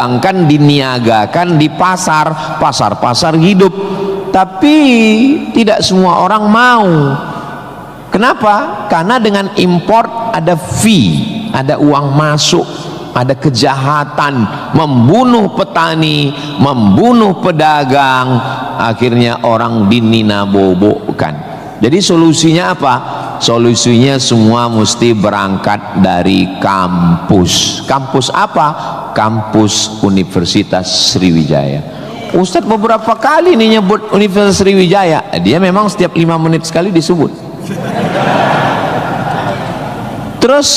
dikembangkan, diniagakan di pasar-pasar hidup. Tapi tidak semua orang mau. Kenapa? Karena dengan import ada fee, ada uang masuk, ada kejahatan, membunuh petani, membunuh pedagang, akhirnya orang dininabobokan. Jadi solusinya apa? Solusinya semua mesti berangkat dari kampus. Kampus apa? Kampus Universitas Sriwijaya. Ustadz beberapa kali nih nyebut Universitas Sriwijaya. Dia memang setiap 5 menit sekali disebut. Terus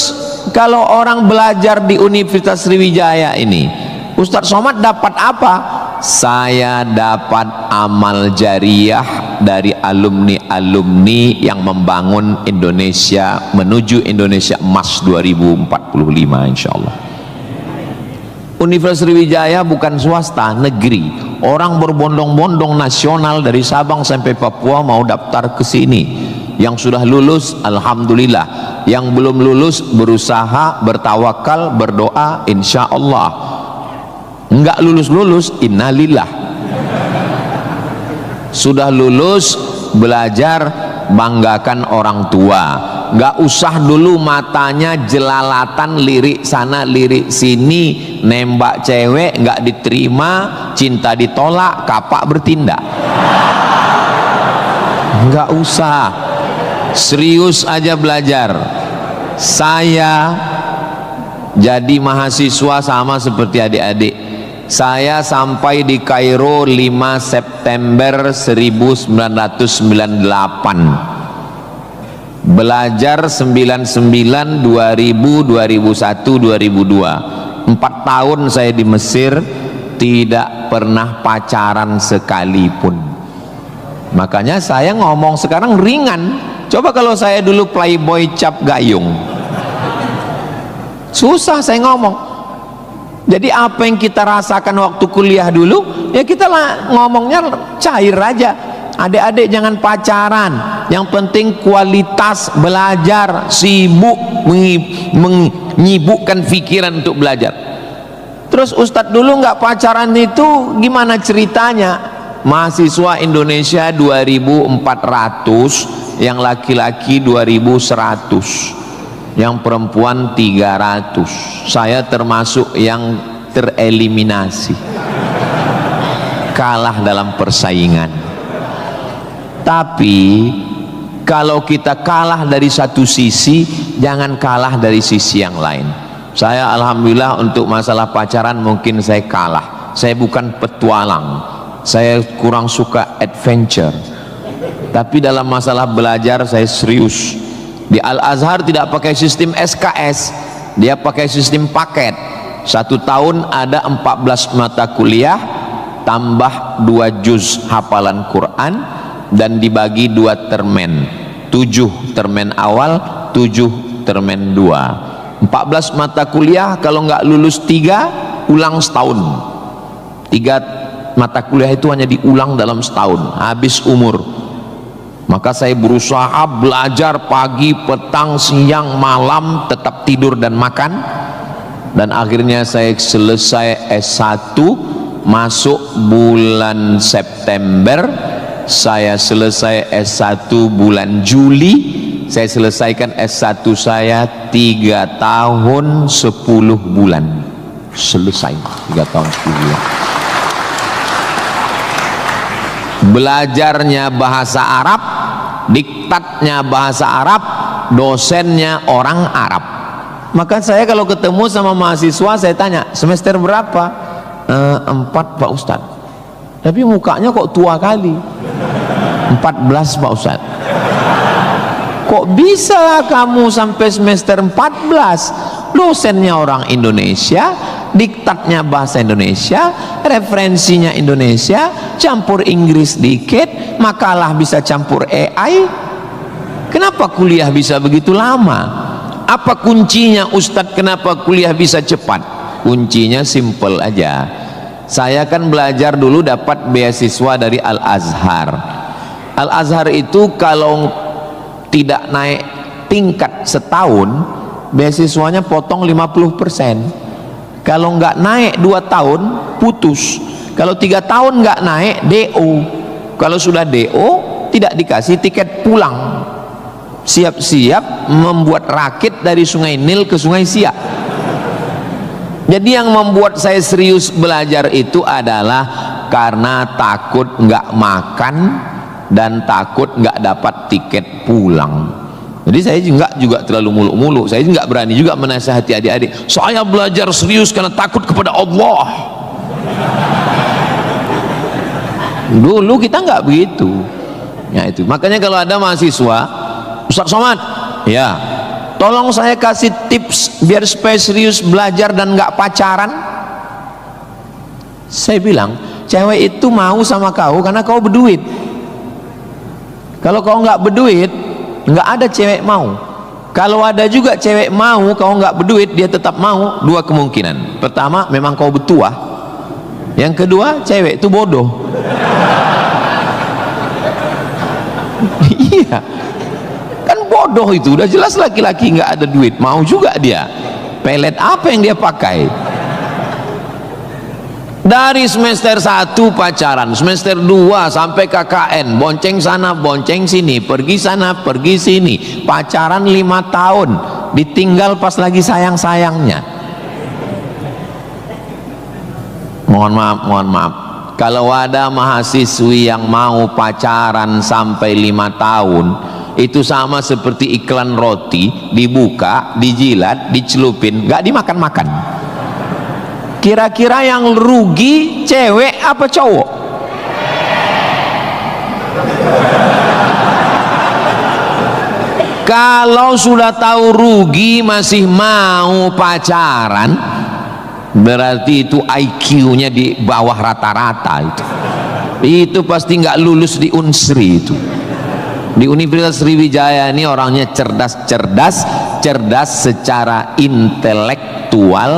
kalau orang belajar di Universitas Sriwijaya ini, Ustadz Somad dapat apa? Saya dapat amal jariah dari alumni-alumni yang membangun Indonesia menuju Indonesia Emas 2045 insyaallah. Universitas Sriwijaya bukan swasta, negeri. Orang berbondong-bondong nasional dari Sabang sampai Papua mau daftar ke sini. Yang sudah lulus alhamdulillah, yang belum lulus berusaha, bertawakal, berdoa insyaallah. Enggak lulus-lulus innalillah. Sudah lulus belajar banggakan orang tua. Enggak usah dulu matanya jelalatan lirik sana lirik sini, nembak cewek enggak diterima, cinta ditolak, kapak bertindak. Enggak usah. Serius aja belajar. Saya jadi mahasiswa sama seperti adik-adik. Saya sampai di Kairo 5 September 1998. Belajar 99, 2000, 2001, 2002. 4 tahun saya di Mesir, tidak pernah pacaran sekalipun. Makanya saya ngomong sekarang ringan. Coba kalau saya dulu playboy cap gayung, susah saya ngomong. Jadi apa yang kita rasakan waktu kuliah dulu, ya kita lah ngomongnya cair aja. Adik-adik jangan pacaran, yang penting kualitas belajar, sibuk menyibukkan pikiran untuk belajar. Terus Ustadz dulu nggak pacaran itu gimana ceritanya? Mahasiswa Indonesia 2400, yang laki-laki 2100, yang perempuan 300. Saya termasuk yang tereliminasi, kalah dalam persaingan. Tapi kalau kita kalah dari satu sisi, jangan kalah dari sisi yang lain. Saya alhamdulillah untuk masalah pacaran mungkin saya kalah. Saya bukan petualang, saya kurang suka adventure. Tapi dalam masalah belajar saya serius. Di Al-Azhar tidak pakai sistem SKS, dia pakai sistem paket. 1 tahun ada 14 mata kuliah tambah 2 juz hafalan Quran dan dibagi 2 termen, 7 termen awal, 7 termen 2. 14 mata kuliah, kalau nggak lulus 3 ulang setahun. 3 mata kuliah itu hanya diulang dalam setahun, habis umur. Maka saya berusaha belajar pagi, petang, siang, malam, tetap tidur dan makan. Dan akhirnya saya selesai S1 masuk bulan September. Saya selesai S1 bulan Juli. Saya selesaikan S1 saya 3 tahun 10 bulan. Selesai 3 tahun 10 bulan. Belajarnya bahasa Arab, diktatnya bahasa Arab, dosennya orang Arab. Maka saya kalau ketemu sama mahasiswa saya tanya, semester berapa? 4 Pak Ustadz. Tapi mukanya kok tua kali. 14 Pak Ustadz. Kok bisa kamu sampai semester 14? Dosennya orang Indonesia, diktatnya bahasa Indonesia, referensinya Indonesia, campur Inggris dikit, makalah bisa campur AI. Kenapa kuliah bisa begitu lama? Apa kuncinya Ustadz, kenapa kuliah bisa cepat? Kuncinya simple aja. Saya kan belajar dulu dapat beasiswa dari Al-Azhar. Al-Azhar itu kalau tidak naik tingkat setahun, beasiswanya potong 50%. Kalau nggak naik 2 tahun putus, kalau 3 tahun nggak naik DO, kalau sudah DO tidak dikasih tiket pulang, siap-siap membuat rakit dari Sungai Nil ke Sungai Siak. Jadi yang membuat saya serius belajar itu adalah karena takut nggak makan dan takut nggak dapat tiket pulang. Jadi saya juga terlalu muluk-muluk. Saya nggak berani juga menasihati adik-adik. Saya belajar serius karena takut kepada Allah. Dulu kita nggak begitu. Ya itu. Makanya kalau ada mahasiswa, Ustaz Somad, ya, tolong saya kasih tips biar supaya serius belajar dan nggak pacaran. Saya bilang, cewek itu mau sama kau karena kau berduit. Kalau kau nggak berduit, nggak ada cewek mau. Kalau ada juga cewek mau, kau nggak berduit, dia tetap mau. 2 kemungkinan. Pertama, memang kau bertuah. Yang kedua, cewek itu bodoh. Iya, kan bodoh itu. Udah jelas laki-laki nggak ada duit, mau juga dia. Pelet apa yang dia pakai? Dari semester 1 pacaran, semester 2 sampai KKN, bonceng sana bonceng sini, pergi sana pergi sini, pacaran 5 tahun, ditinggal pas lagi sayang-sayangnya. Mohon maaf, kalau ada mahasiswi yang mau pacaran sampai 5 tahun, itu sama seperti iklan roti, dibuka, dijilat, dicelupin, gak dimakan-makan. Kira-kira yang rugi cewek apa cowok? Kalau sudah tahu rugi masih mau pacaran, berarti itu IQ-nya di bawah rata-rata. Itu pasti nggak lulus di Unsri itu. Di Universitas Sriwijaya ini orangnya cerdas secara intelektual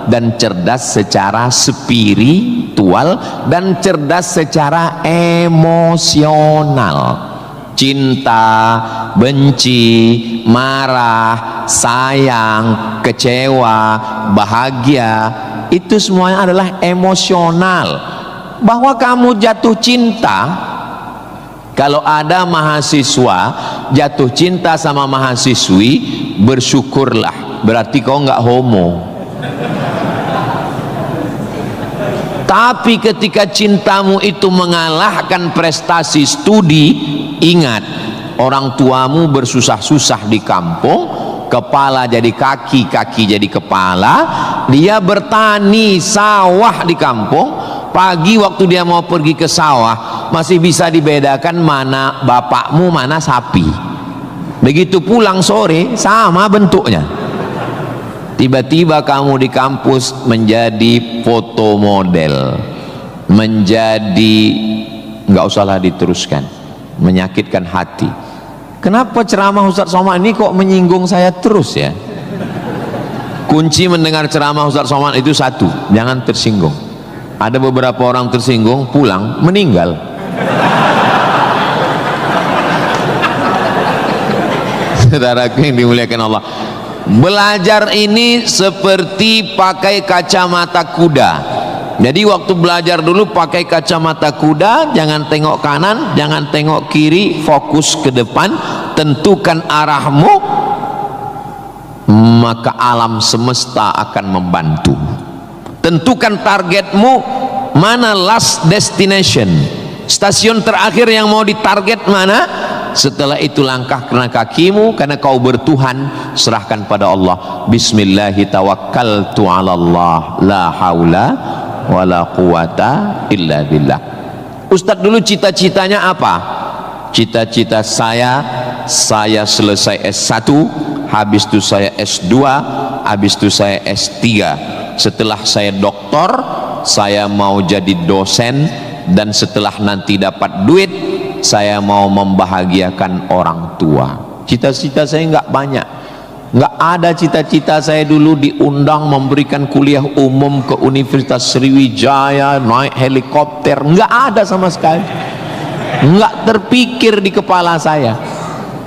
dan cerdas secara spiritual dan cerdas secara emosional. Cinta, benci, marah, sayang, kecewa, bahagia, itu semuanya adalah emosional. Bahwa kamu jatuh cinta, kalau ada mahasiswa jatuh cinta sama mahasiswi, bersyukurlah, berarti kau nggak homo. Tapi ketika cintamu itu mengalahkan prestasi studi, ingat, orang tuamu bersusah-susah di kampung, kepala jadi kaki, kaki jadi kepala, dia bertani sawah di kampung. Pagi waktu dia mau pergi ke sawah, masih bisa dibedakan mana bapakmu, mana sapi. Begitu pulang sore, sama bentuknya. Tiba-tiba kamu di kampus menjadi foto model, menjadi, nggak usahlah diteruskan, menyakitkan hati. Kenapa ceramah Ustaz Somad ini kok menyinggung saya terus ya? Kunci mendengar ceramah Ustaz Somad itu satu, jangan tersinggung. Ada beberapa orang tersinggung, pulang meninggal. Saudaraku yang dimuliakan Allah, belajar ini seperti pakai kacamata kuda. Jadi waktu belajar dulu pakai kacamata kuda, jangan tengok kanan, jangan tengok kiri, fokus ke depan, tentukan arahmu, maka alam semesta akan membantu. Tentukan targetmu, mana last destination, stasiun terakhir yang mau ditarget mana. Setelah itu langkah karena kakimu, karena kau bertuhan, serahkan pada Allah. Bismillahi tawakkaltu ala Allah, la haula wala quwata illa billah. Ustadz dulu cita-citanya apa? Cita-cita saya selesai S1, habis itu saya S2, habis itu saya S3. Setelah saya doktor, saya mau jadi dosen, dan setelah nanti dapat duit, saya mau membahagiakan orang tua. Cita-cita saya nggak banyak, nggak ada cita-cita saya dulu diundang memberikan kuliah umum ke Universitas Sriwijaya, naik helikopter, nggak ada sama sekali, nggak terpikir di kepala saya,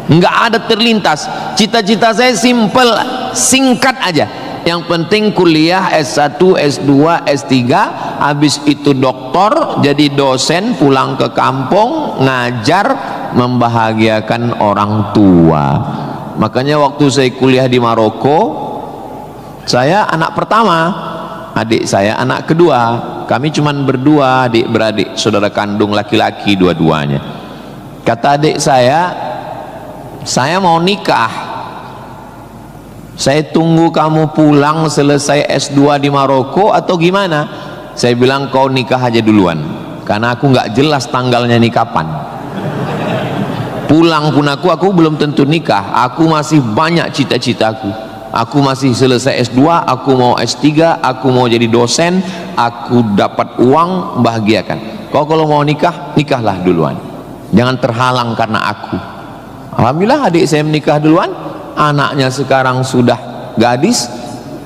nggak ada terlintas. Cita-cita saya simple, singkat aja, yang penting kuliah S1, S2, S3, habis itu doktor, jadi dosen, pulang ke kampung, ngajar, membahagiakan orang tua. Makanya waktu saya kuliah di Maroko, saya anak pertama, adik saya anak kedua. Kami cuman berdua, adik beradik, saudara kandung laki-laki dua-duanya. Kata adik saya mau nikah, saya tunggu kamu pulang selesai S2 di Maroko atau gimana? Saya bilang kau nikah aja duluan, karena aku nggak jelas tanggalnya nih kapan. Pulang pun aku belum tentu nikah, aku masih banyak cita-citaku. Aku masih selesai S2, aku mau S3, aku mau jadi dosen, aku dapat uang, bahagiakan. Kau kalau mau nikah, nikahlah duluan, jangan terhalang karena aku. Alhamdulillah adik saya menikah duluan, anaknya sekarang sudah gadis,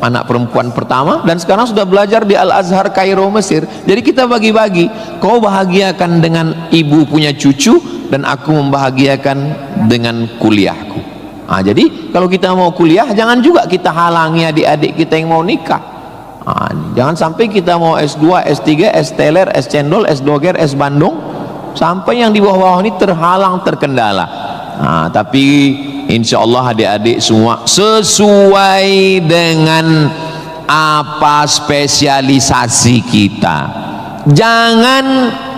anak perempuan pertama, dan sekarang sudah belajar di Al-Azhar Kairo, Mesir. Jadi kita bagi-bagi, kau bahagiakan dengan ibu punya cucu, dan aku membahagiakan dengan kuliahku. Nah, jadi kalau kita mau kuliah, jangan juga kita halangi adik-adik kita yang mau nikah. Nah, jangan sampai kita mau S2, S3, S teler, S cendol, S doger, S Bandung, sampai yang di bawah-bawah ini terhalang, terkendala. Nah, tapi insya Allah adik-adik semua sesuai dengan apa spesialisasi kita. Jangan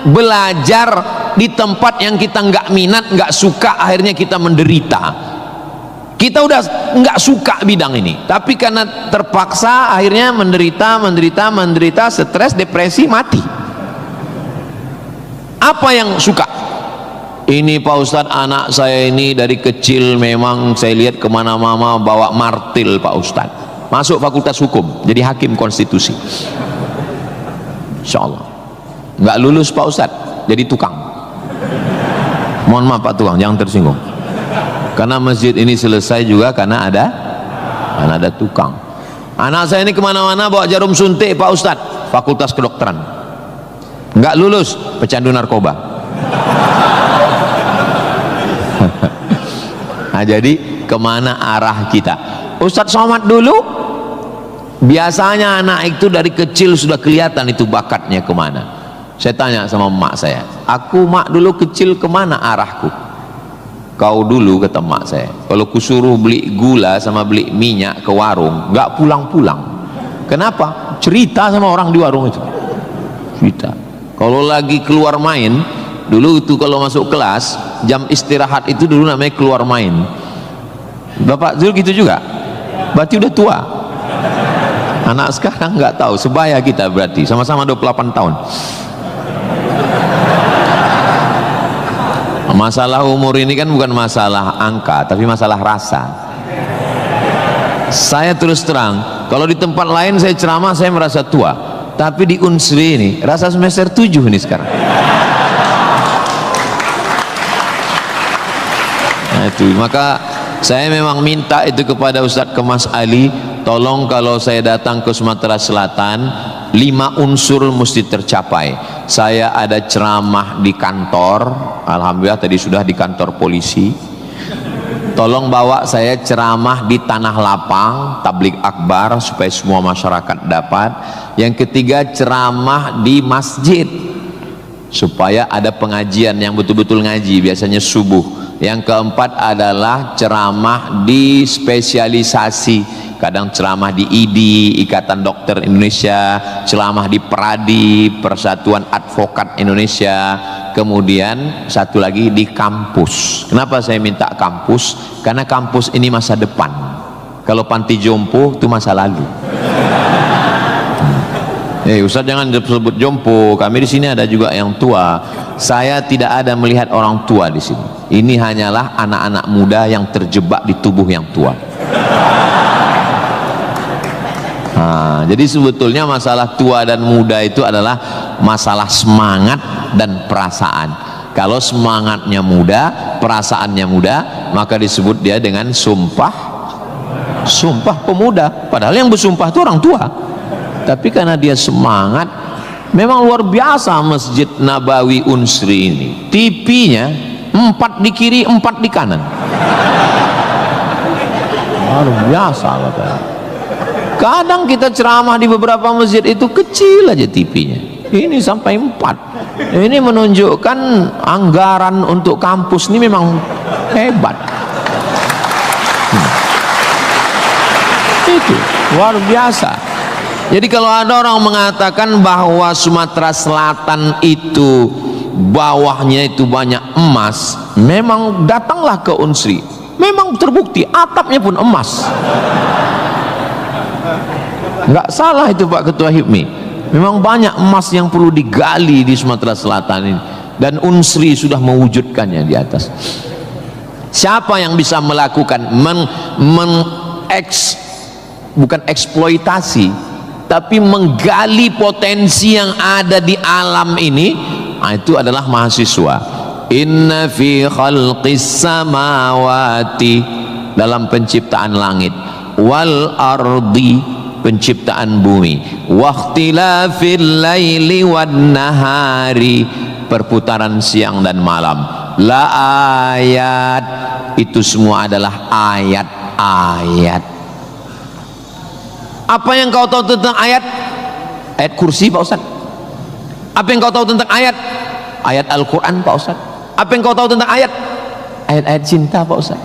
belajar di tempat yang kita nggak minat, nggak suka, akhirnya kita menderita. Kita udah nggak suka bidang ini, tapi karena terpaksa akhirnya menderita, stres, depresi, mati. Apa yang suka? Ini Pak Ustadz, anak saya ini dari kecil memang saya lihat kemana-mana bawa martil Pak Ustadz, masuk fakultas hukum jadi hakim konstitusi, insya Allah nggak lulus Pak Ustadz, jadi tukang. Mohon maaf Pak tukang, jangan tersinggung, karena masjid ini selesai juga karena ada tukang. Anak saya ini kemana-mana bawa jarum suntik Pak Ustadz, fakultas kedokteran, nggak lulus, pecandu narkoba. Nah, jadi kemana arah kita? Ustadz Somad dulu biasanya anak itu dari kecil sudah kelihatan itu bakatnya kemana. Saya tanya sama emak saya, aku mak dulu kecil kemana arahku? Kau dulu, kata emak saya, kalau kusuruh beli gula sama beli minyak ke warung nggak pulang-pulang. Kenapa? Cerita sama orang di warung itu, cerita. Kalau lagi keluar main dulu itu, kalau masuk kelas jam istirahat itu dulu namanya keluar main. Bapak Zul gitu juga, berarti udah tua. Anak sekarang nggak tahu, sebaya kita berarti sama-sama 28 tahun. Masalah umur ini kan bukan masalah angka, tapi masalah rasa. Saya terus terang, kalau di tempat lain saya ceramah saya merasa tua, tapi di Unsri ini rasa semester 7 ini sekarang. Nah, itu maka saya memang minta itu kepada Ustadz Kemas Ali, tolong kalau saya datang ke Sumatera Selatan 5 unsur mesti tercapai. Saya ada ceramah di kantor, alhamdulillah tadi sudah di kantor polisi. Tolong bawa saya ceramah di tanah lapang, tablik akbar supaya semua masyarakat dapat. Yang ketiga ceramah di masjid supaya ada pengajian yang betul-betul ngaji, biasanya subuh. Yang keempat adalah ceramah di spesialisasi, kadang ceramah di IDI, Ikatan Dokter Indonesia, ceramah di PERADI, Persatuan Advokat Indonesia, kemudian satu lagi di kampus. Kenapa saya minta kampus? Karena kampus ini masa depan. Kalau panti jompo itu masa lalu. Ustaz jangan disebut jompo, kami di sini ada juga yang tua. Saya tidak ada melihat orang tua di sini. Ini hanyalah anak-anak muda yang terjebak di tubuh yang tua. Nah, jadi sebetulnya masalah tua dan muda itu adalah masalah semangat dan perasaan. Kalau semangatnya muda, perasaannya muda, maka disebut dia dengan sumpah pemuda. Padahal yang bersumpah itu orang tua. Tapi karena dia semangat, memang luar biasa Masjid Nabawi Unsri ini. TV-nya 4 di kiri, 4 di kanan. Luar biasa katanya. Kadang kita ceramah di beberapa masjid itu kecil aja TV-nya, ini sampai 4. Ini menunjukkan anggaran untuk kampus ini memang hebat. Itu luar biasa. Jadi kalau ada orang mengatakan bahwa Sumatera Selatan itu bawahnya itu banyak emas, memang datanglah ke Unsri, memang terbukti atapnya pun emas. Nggak salah itu Pak Ketua HIPMI, memang banyak emas yang perlu digali di Sumatera Selatan ini, dan Unsri sudah mewujudkannya di atas. Siapa yang bisa melakukan bukan eksploitasi, tapi menggali potensi yang ada di alam ini? Nah, itu adalah mahasiswa. Inna fi khalqis samawati, dalam penciptaan langit, wal ardi, penciptaan bumi, waqtilafil laili wan nahari, perputaran siang dan malam, la ayat, itu semua adalah ayat-ayat. Apa yang kau tahu tentang ayat? Ayat kursi Pak Ustaz. Apa yang kau tahu tentang ayat? Ayat Al-Quran Pak Ustaz. Apa yang kau tahu tentang ayat? Ayat-ayat cinta Pak Ustaz.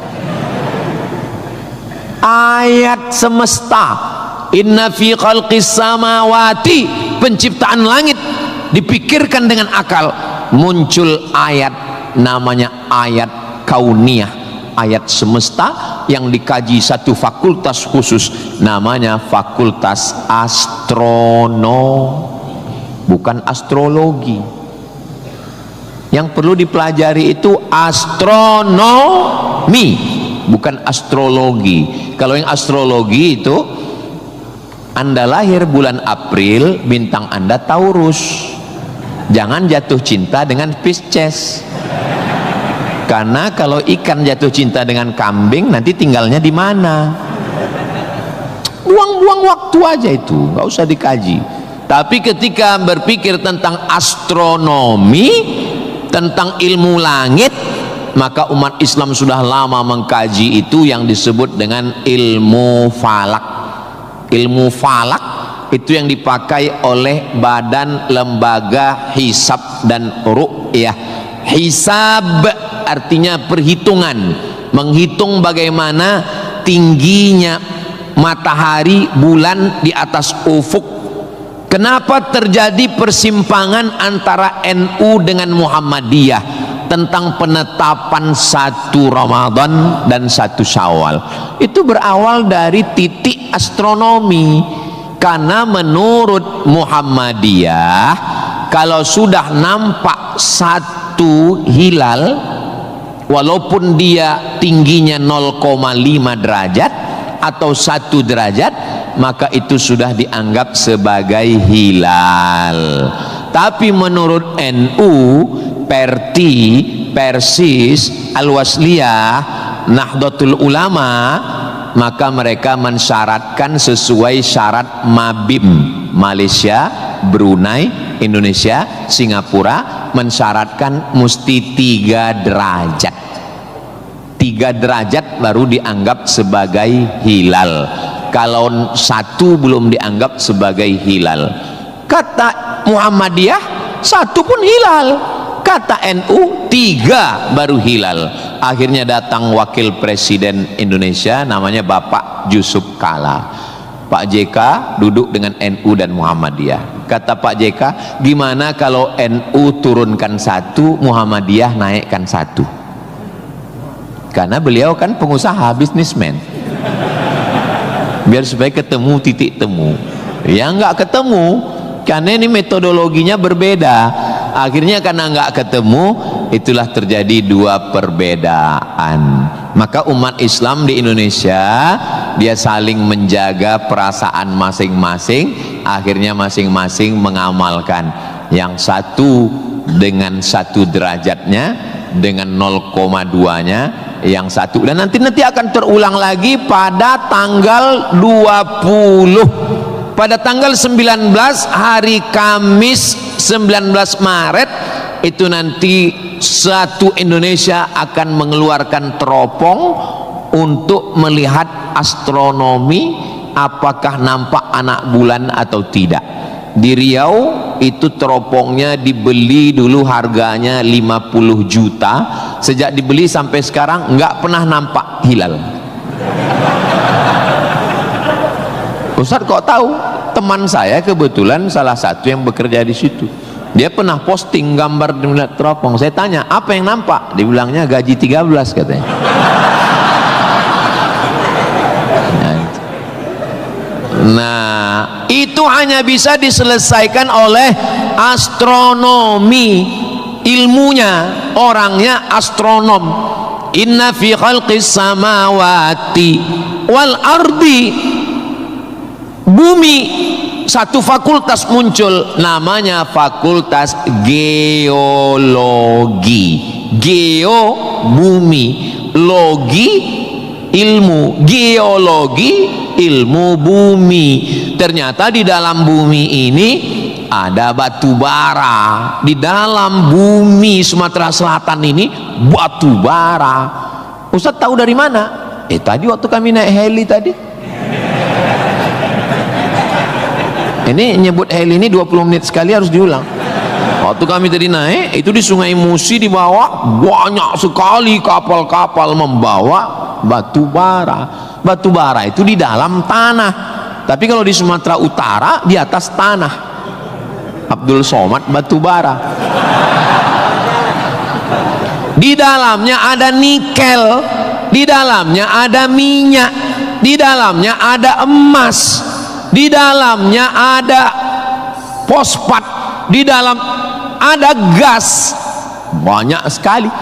Ayat semesta. Inna fi khalqis samawati, penciptaan langit, dipikirkan dengan akal, muncul ayat, namanya ayat kauniyah, ayat semesta yang dikaji satu fakultas khusus, namanya fakultas astronomi, bukan astrologi. Yang perlu dipelajari itu astronomi, bukan astrologi. Kalau yang astrologi itu, Anda lahir bulan April, bintang Anda Taurus, jangan jatuh cinta dengan Pisces, karena kalau ikan jatuh cinta dengan kambing, nanti tinggalnya di mana? Buang-buang waktu aja itu, nggak usah dikaji. Tapi ketika berpikir tentang astronomi, tentang ilmu langit, maka umat Islam sudah lama mengkaji itu yang disebut dengan ilmu falak. Ilmu falak itu yang dipakai oleh Badan Lembaga Hisab dan Ru'yah. Hisab artinya perhitungan, menghitung bagaimana tingginya matahari, bulan di atas ufuk. Kenapa terjadi persimpangan antara NU dengan Muhammadiyah tentang penetapan 1 Ramadan dan 1 Syawal? Itu berawal dari titik astronomi, karena menurut Muhammadiyah kalau sudah nampak 1 hilal, walaupun dia tingginya 0,5 derajat atau 1 derajat, maka itu sudah dianggap sebagai hilal. Tapi menurut NU, Perti, Persis, Al-Wasliyah, Nahdlatul Ulama, maka mereka mensyaratkan sesuai syarat Mabim, Malaysia, Brunei, Indonesia, Singapura, mensyaratkan mesti 3 derajat. 3 derajat baru dianggap sebagai hilal. Kalau 1 belum dianggap sebagai hilal. Kata Muhammadiyah 1 pun hilal, kata NU 3 baru hilal. Akhirnya datang wakil presiden Indonesia, namanya Bapak Yusuf Kala. Pak JK duduk dengan NU dan Muhammadiyah. Kata Pak JK, gimana kalau NU turunkan 1, Muhammadiyah naikkan 1? Karena beliau kan pengusaha, bisnismen, biar supaya ketemu titik temu. Ya nggak ketemu, karena ini metodologinya berbeda. Akhirnya karena nggak ketemu, itulah terjadi 2 perbedaan. Maka umat Islam di Indonesia, dia saling menjaga perasaan masing-masing. Akhirnya masing-masing mengamalkan. Yang 1 dengan 1 derajatnya, dengan 0,2-nya, yang 1, dan nanti akan terulang lagi pada tanggal 20, pada tanggal 19, hari Kamis 19 Maret itu nanti satu Indonesia akan mengeluarkan teropong untuk melihat astronomi apakah nampak anak bulan atau tidak. Di Riau itu teropongnya dibeli dulu harganya 50 juta, sejak dibeli sampai sekarang nggak pernah nampak hilal. Ustaz kok tahu? Teman saya kebetulan salah satu yang bekerja di situ, dia pernah posting gambar di teropong. Saya tanya, apa yang nampak? Dibilangnya gaji 13 katanya. Nah, itu hanya bisa diselesaikan oleh astronomi, ilmunya, orangnya astronom. Inna fi khalqis samawati wal ardi, bumi, satu fakultas muncul namanya fakultas geologi. Geo bumi, logi ilmu, geologi ilmu bumi. Ternyata di dalam bumi ini ada batu bara. Di dalam bumi Sumatera Selatan ini batu bara. Ustaz tahu dari mana? Tadi waktu kami naik heli tadi. Ini nyebut heli ini 20 menit sekali harus diulang. Waktu kami tadi naik itu di Sungai Musi, di bawah banyak sekali kapal-kapal membawa batu bara. Batu bara itu di dalam tanah, tapi kalau di Sumatera Utara di atas tanah. Abdul Somad batu bara. Di dalamnya ada nikel, di dalamnya ada minyak, di dalamnya ada emas, di dalamnya ada fosfat, di dalam ada gas, banyak sekali.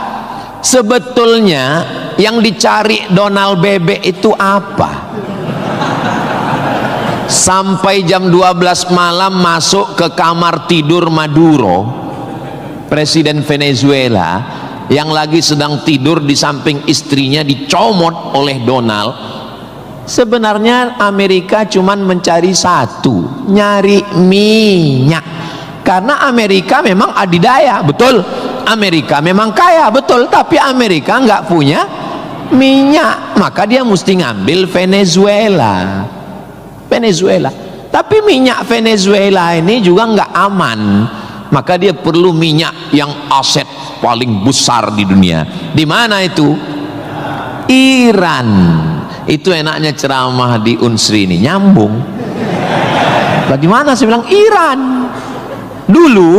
Sebetulnya yang dicari Donald Bebek itu apa? Sampai jam 12 malam masuk ke kamar tidur Maduro, presiden Venezuela, yang lagi sedang tidur di samping istrinya dicomot oleh Donald. Sebenarnya Amerika cuman mencari satu, nyari minyak. Karena Amerika memang adidaya, betul. Amerika memang kaya, betul. Tapi Amerika nggak punya minyak, maka dia mesti ngambil Venezuela. Tapi minyak Venezuela ini juga nggak aman, maka dia perlu minyak yang aset paling besar di dunia. Di mana itu? Iran. Itu enaknya ceramah di Unsri ini, nyambung. Di mana? Saya bilang Iran. Dulu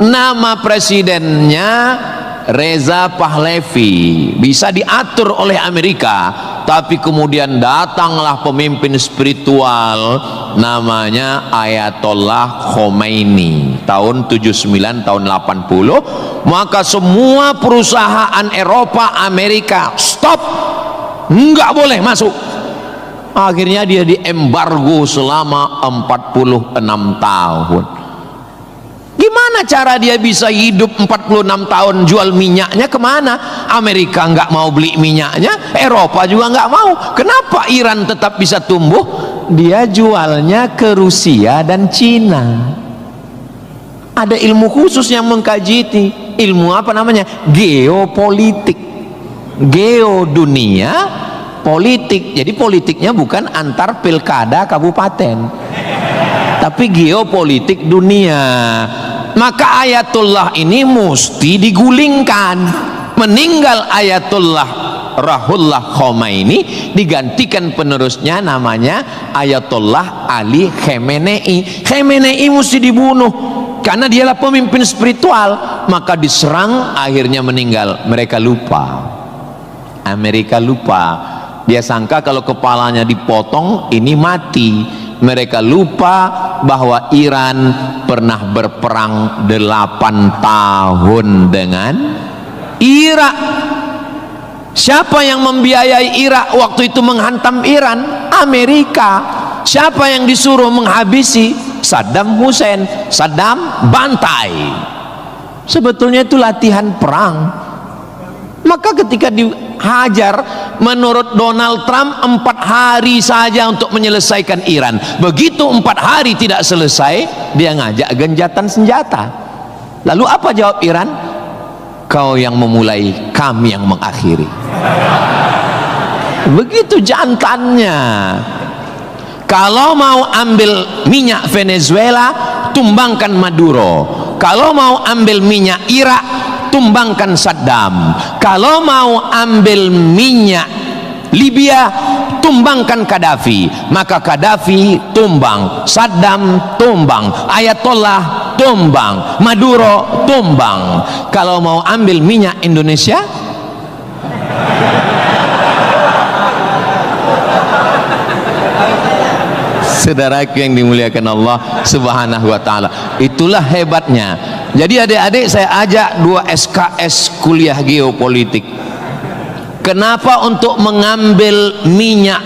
nama presidennya Reza Pahlavi, bisa diatur oleh Amerika, tapi kemudian datanglah pemimpin spiritual namanya Ayatollah Khomeini tahun 79 tahun 80, maka semua perusahaan Eropa, Amerika stop, nggak boleh masuk. Akhirnya dia diembargo selama 46 tahun. Gimana cara dia bisa hidup 46 tahun? Jual minyaknya kemana? Amerika nggak mau beli minyaknya, Eropa juga nggak mau. Kenapa Iran tetap bisa tumbuh? Dia jualnya ke Rusia dan Cina. Ada ilmu khusus yang mengkaji itu. Ilmu apa namanya? Geopolitik. Geo dunia, politik. Jadi politiknya bukan antar pilkada kabupaten, tapi geopolitik dunia. Maka Ayatullah ini mesti digulingkan. Meninggal Ayatullah Ruhollah Khomeini, digantikan penerusnya namanya Ayatollah Ali Khamenei. Khamenei mesti dibunuh karena dialah pemimpin spiritual, maka diserang, akhirnya meninggal. Mereka lupa, Amerika lupa. Dia sangka kalau kepalanya dipotong ini mati. Mereka lupa bahwa Iran pernah berperang 8 tahun dengan Irak. Siapa yang membiayai Irak waktu itu menghantam Iran? Amerika. Siapa yang disuruh menghabisi? Saddam Hussein. Saddam bantai. Sebetulnya itu latihan perang. Maka ketika dihajar, menurut Donald Trump 4 hari saja untuk menyelesaikan Iran. Begitu 4 hari tidak selesai, dia ngajak genjatan senjata. Lalu apa jawab Iran? Kau yang memulai, kami yang mengakhiri. Begitu jantannya. Kalau mau ambil minyak Venezuela, tumbangkan Maduro. Kalau mau ambil minyak Irak, tumbangkan Saddam. Kalau mau ambil minyak Libya, tumbangkan Gaddafi. Maka Gaddafi tumbang, Saddam tumbang, Ayatollah tumbang, Maduro tumbang. Kalau mau ambil minyak Indonesia, saudaraku yang dimuliakan Allah Subhanahu wa taala, itulah hebatnya. Jadi adik-adik saya ajak 2 SKS kuliah geopolitik. Kenapa untuk mengambil minyak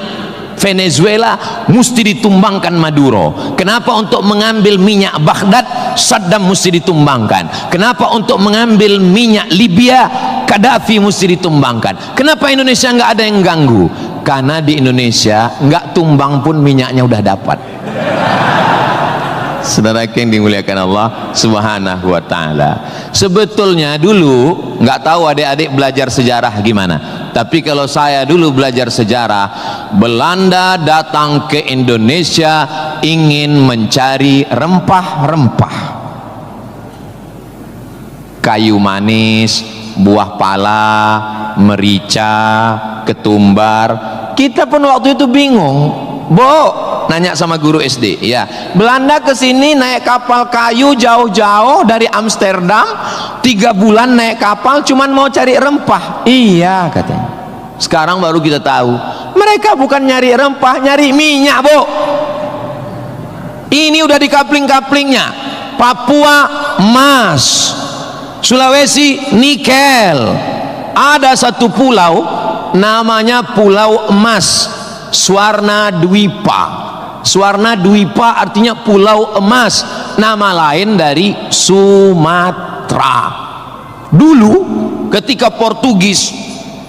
Venezuela mesti ditumbangkan Maduro? Kenapa untuk mengambil minyak Baghdad Saddam mesti ditumbangkan? Kenapa untuk mengambil minyak Libya Gaddafi mesti ditumbangkan? Kenapa Indonesia nggak ada yang ganggu? Karena di Indonesia nggak tumbang pun minyaknya udah dapat. Saudara yang dimuliakan Allah Subhanahu wa taala. Sebetulnya dulu nggak tahu adik-adik belajar sejarah gimana. Tapi kalau saya dulu belajar sejarah, Belanda datang ke Indonesia ingin mencari rempah-rempah. Kayu manis, buah pala, merica, ketumbar. Kita pun waktu itu bingung. Nanya sama guru SD, ya, Belanda kesini naik kapal kayu jauh-jauh dari Amsterdam, 3 bulan naik kapal cuman mau cari rempah. Iya katanya. Sekarang baru kita tahu mereka bukan nyari rempah, nyari minyak. Ini udah di kapling-kaplingnya. Papua emas, Sulawesi nikel. Ada satu pulau namanya Pulau Emas, Swarna Dwipa. Swarna Dwipa artinya pulau emas, nama lain dari Sumatera. Dulu ketika Portugis,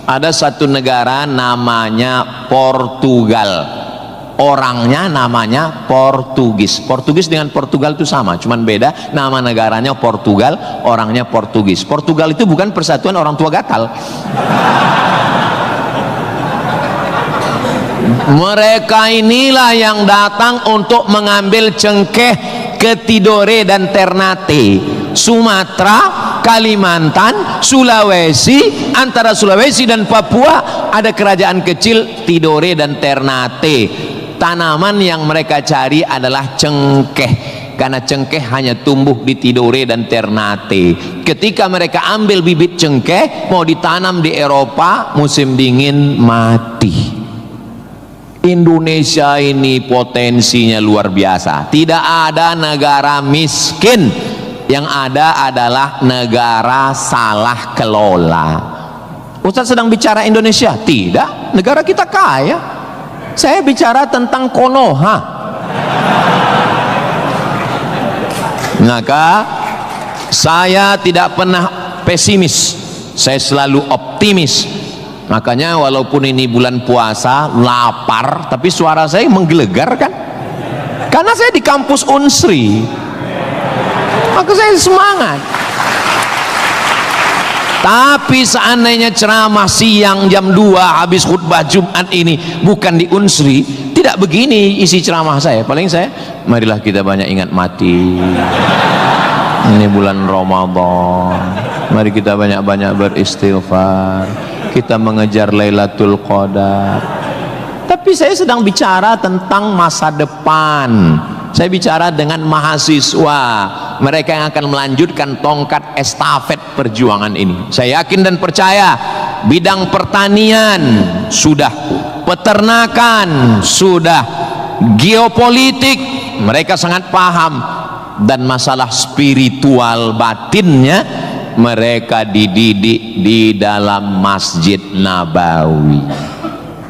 ada satu negara namanya Portugal, orangnya namanya Portugis. Portugis dengan Portugal itu sama, cuman beda, nama negaranya Portugal, orangnya Portugis. Portugal itu bukan persatuan orang tua gatal. Mereka inilah yang datang untuk mengambil cengkeh ke Tidore dan Ternate, Sumatera, Kalimantan, Sulawesi. Antara Sulawesi dan Papua ada kerajaan kecil Tidore dan Ternate. Tanaman yang mereka cari adalah cengkeh, karena cengkeh hanya tumbuh di Tidore dan Ternate. Ketika mereka ambil bibit cengkeh mau ditanam di Eropa, musim dingin mati. Indonesia ini potensinya luar biasa. Tidak ada negara miskin, yang ada adalah negara salah kelola. Ustaz sedang bicara Indonesia? Tidak, negara kita kaya. Saya bicara tentang Konoha. Maka saya tidak pernah pesimis, saya selalu optimis. Makanya walaupun ini bulan puasa, lapar, tapi suara saya menggelegar kan? Karena saya di kampus Unsri, maka saya semangat. Tapi seandainya ceramah siang jam 2 habis khutbah Jumat ini bukan di Unsri, tidak begini isi ceramah saya. Paling saya, marilah kita banyak ingat mati. Ini bulan Ramadan, mari kita banyak-banyak beristighfar, kita mengejar Lailatul Qadar. Tapi saya sedang bicara tentang masa depan. Saya bicara dengan mahasiswa, mereka yang akan melanjutkan tongkat estafet perjuangan ini. Saya yakin dan percaya bidang pertanian sudah, peternakan sudah, geopolitik mereka sangat paham, dan masalah spiritual batinnya mereka dididik di dalam Masjid Nabawi.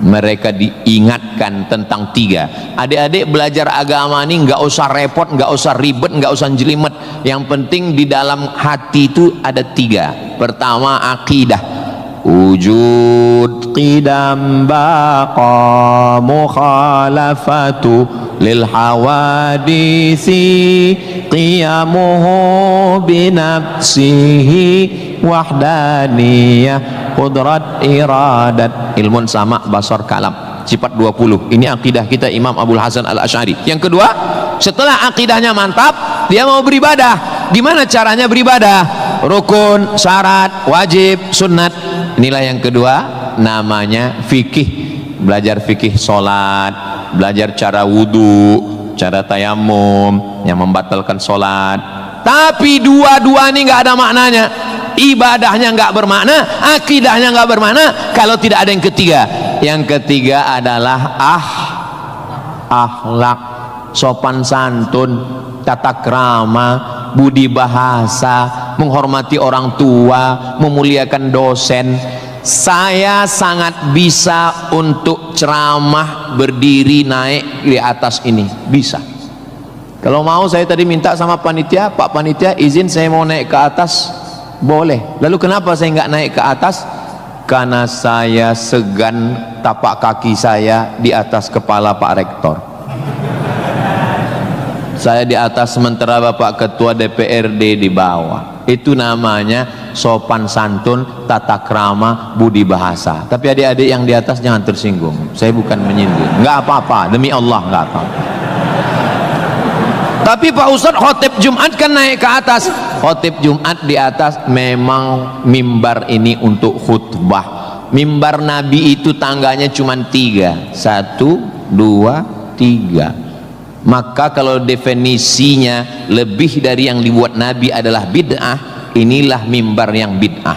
Mereka diingatkan tentang 3. Adik-adik belajar agama ini nggak usah repot, nggak usah ribet, nggak usah jelimet. Yang penting di dalam hati itu ada 3. Pertama, akidah. Wujud qidam baqa mukhalafatu lil hawadisi qiyamuhu binafsihi wahdaniyah qudrat iradat ilmun sama basar kalam. sifat 20. Ini akidah kita Imam Abul Hasan Al-Asy'ari. Yang kedua, setelah akidahnya mantap, dia mau beribadah. Gimana caranya beribadah? Rukun, syarat, wajib, sunnat. Inilah yang kedua, namanya fikih. Belajar fikih sholat, belajar cara wudhu, cara tayamum yang membatalkan sholat. Tapi dua-dua ini nggak ada maknanya. Ibadahnya nggak bermakna, akidahnya nggak bermakna kalau tidak ada yang ketiga. Yang ketiga adalah akhlak, sopan santun, tata krama, budi bahasa, menghormati orang tua, memuliakan dosen. Saya sangat bisa untuk ceramah berdiri naik di atas ini, bisa. Kalau mau saya tadi minta sama panitia, Pak panitia izin saya mau naik ke atas, boleh. Lalu kenapa saya nggak naik ke atas? Karena saya segan tapak kaki saya di atas kepala Pak Rektor. Saya di atas sementara Bapak Ketua DPRD di bawah. Itu namanya sopan santun, tata krama, budi bahasa. Tapi adik-adik yang di atas jangan tersinggung. Saya bukan menyindir. Nggak apa-apa, demi Allah nggak apa-apa. Tapi Pak Ustadz khotib Jumat kan naik ke atas. Khotib Jumat di atas memang mimbar ini untuk khutbah. Mimbar Nabi itu tangganya cuma 3. 1, 2, 3. Maka kalau definisinya lebih dari yang dibuat Nabi adalah bid'ah, inilah mimbar yang bid'ah.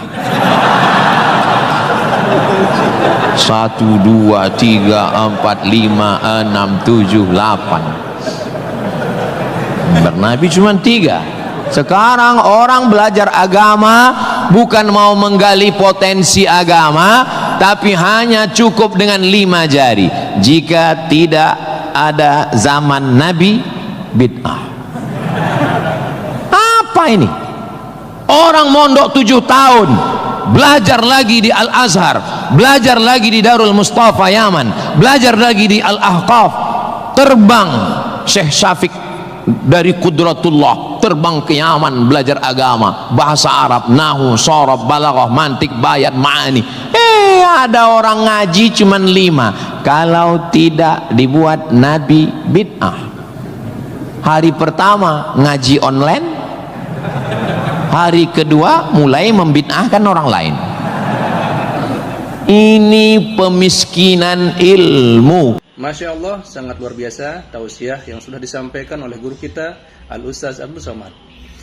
1, 2, 3, 4, 5, 6, 7, 8. Nabi cuma 3. Sekarang orang belajar agama bukan mau menggali potensi agama, tapi hanya cukup dengan 5 jari. Jika tidak ada zaman Nabi, bid'ah. Apa ini? Orang mondok 7 tahun, belajar lagi di Al-Azhar, belajar lagi di Darul Mustafa Yaman, belajar lagi di Al-Ahqaf, terbang Syekh Syafiq dari Qudratullah, terbang ke Yaman belajar agama, bahasa Arab, nahu, sorob, balaghah, mantik, bayat, ma'ani. Ada orang ngaji cuman 5. Kalau tidak dibuat Nabi, bid'ah. Hari pertama ngaji online, hari kedua mulai membid'ahkan orang lain. Ini pemiskinan ilmu. Masya Allah, sangat luar biasa tausiah yang sudah disampaikan oleh guru kita Al-Ustaz Abdul Somad.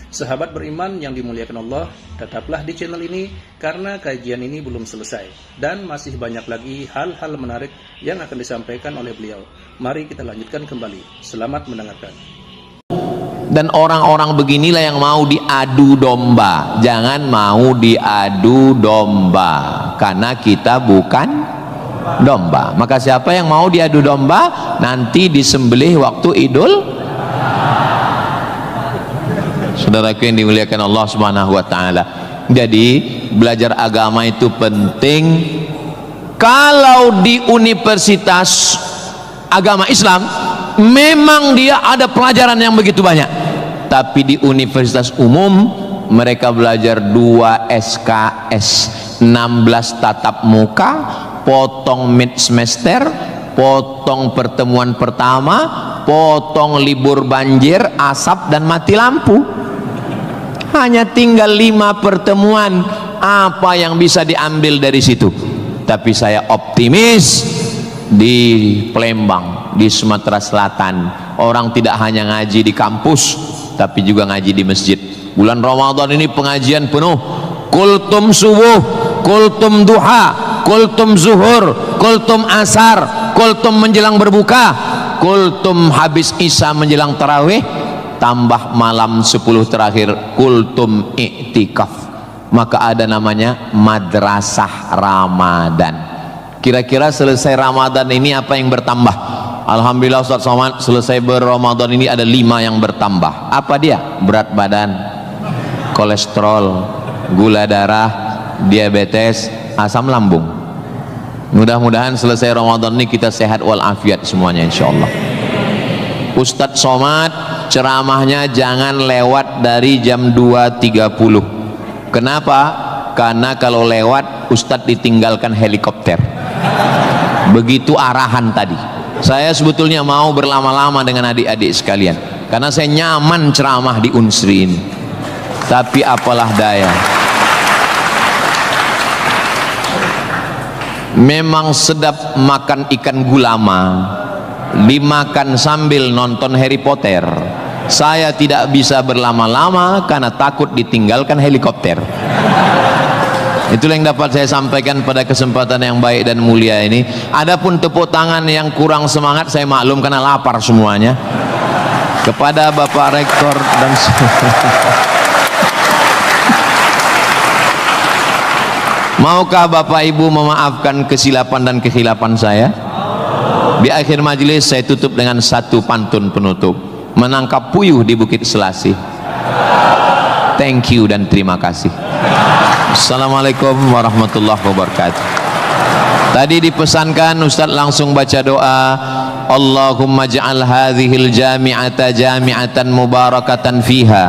Sahabat beriman yang dimuliakan Allah, tetaplah di channel ini karena kajian ini belum selesai dan masih banyak lagi hal-hal menarik yang akan disampaikan oleh beliau. Mari kita lanjutkan kembali. Selamat mendengarkan. Dan orang-orang beginilah yang mau diadu domba. Jangan mau diadu domba, karena kita bukan domba. Maka siapa yang mau diadu domba nanti disembelih waktu Idul. Saudaraku yang dimuliakan Allah Subhanahu wa taala. Jadi belajar agama itu penting. Kalau di universitas agama Islam memang dia ada pelajaran yang begitu banyak. Tapi di universitas umum mereka belajar 2 SKS, 16 tatap muka, potong mid semester, potong pertemuan pertama, potong libur banjir, asap dan mati lampu. Hanya tinggal 5 pertemuan. Apa yang bisa diambil dari situ? Tapi saya optimis di Palembang, di Sumatera Selatan, orang tidak hanya ngaji di kampus, tapi juga ngaji di masjid. Bulan Ramadan ini pengajian penuh. Kultum subuh, kultum duha, kultum zuhur, kultum asar, kultum menjelang berbuka, kultum habis isya menjelang tarawih, tambah malam 10 terakhir kultum iktikaf. Maka ada namanya madrasah Ramadan. Kira-kira selesai Ramadan ini apa yang bertambah? Alhamdulillah Ustaz Somad, selesai berRamadan ini ada 5 yang bertambah. Apa dia? Berat badan, kolesterol, gula darah, diabetes, asam lambung. Mudah-mudahan selesai Ramadan ini kita sehat walafiat semuanya insyaallah. Ustaz Somad ceramahnya jangan lewat dari jam 2.30. Kenapa? Karena kalau lewat Ustadz ditinggalkan helikopter. Begitu arahan tadi. Saya sebetulnya mau berlama-lama dengan adik-adik sekalian karena saya nyaman ceramah di Unsri ini, tapi apalah daya, memang sedap makan ikan gulama dimakan sambil nonton Harry Potter. Saya tidak bisa berlama-lama karena takut ditinggalkan helikopter. Itulah yang dapat saya sampaikan pada kesempatan yang baik dan mulia ini. Adapun tepuk tangan yang kurang semangat saya maklum karena lapar semuanya. Kepada Bapak Rektor dan maukah Bapak Ibu memaafkan kesilapan dan kekhilafan saya? Di akhir majelis saya tutup dengan satu pantun penutup. Menangkap puyuh di Bukit Selasih. Thank you dan terima kasih. Assalamualaikum warahmatullahi wabarakatuh. Tadi dipesankan Ustaz langsung baca doa, Allahumma ja'al hadhil jami'ata jami'atan mubarakatan fiha.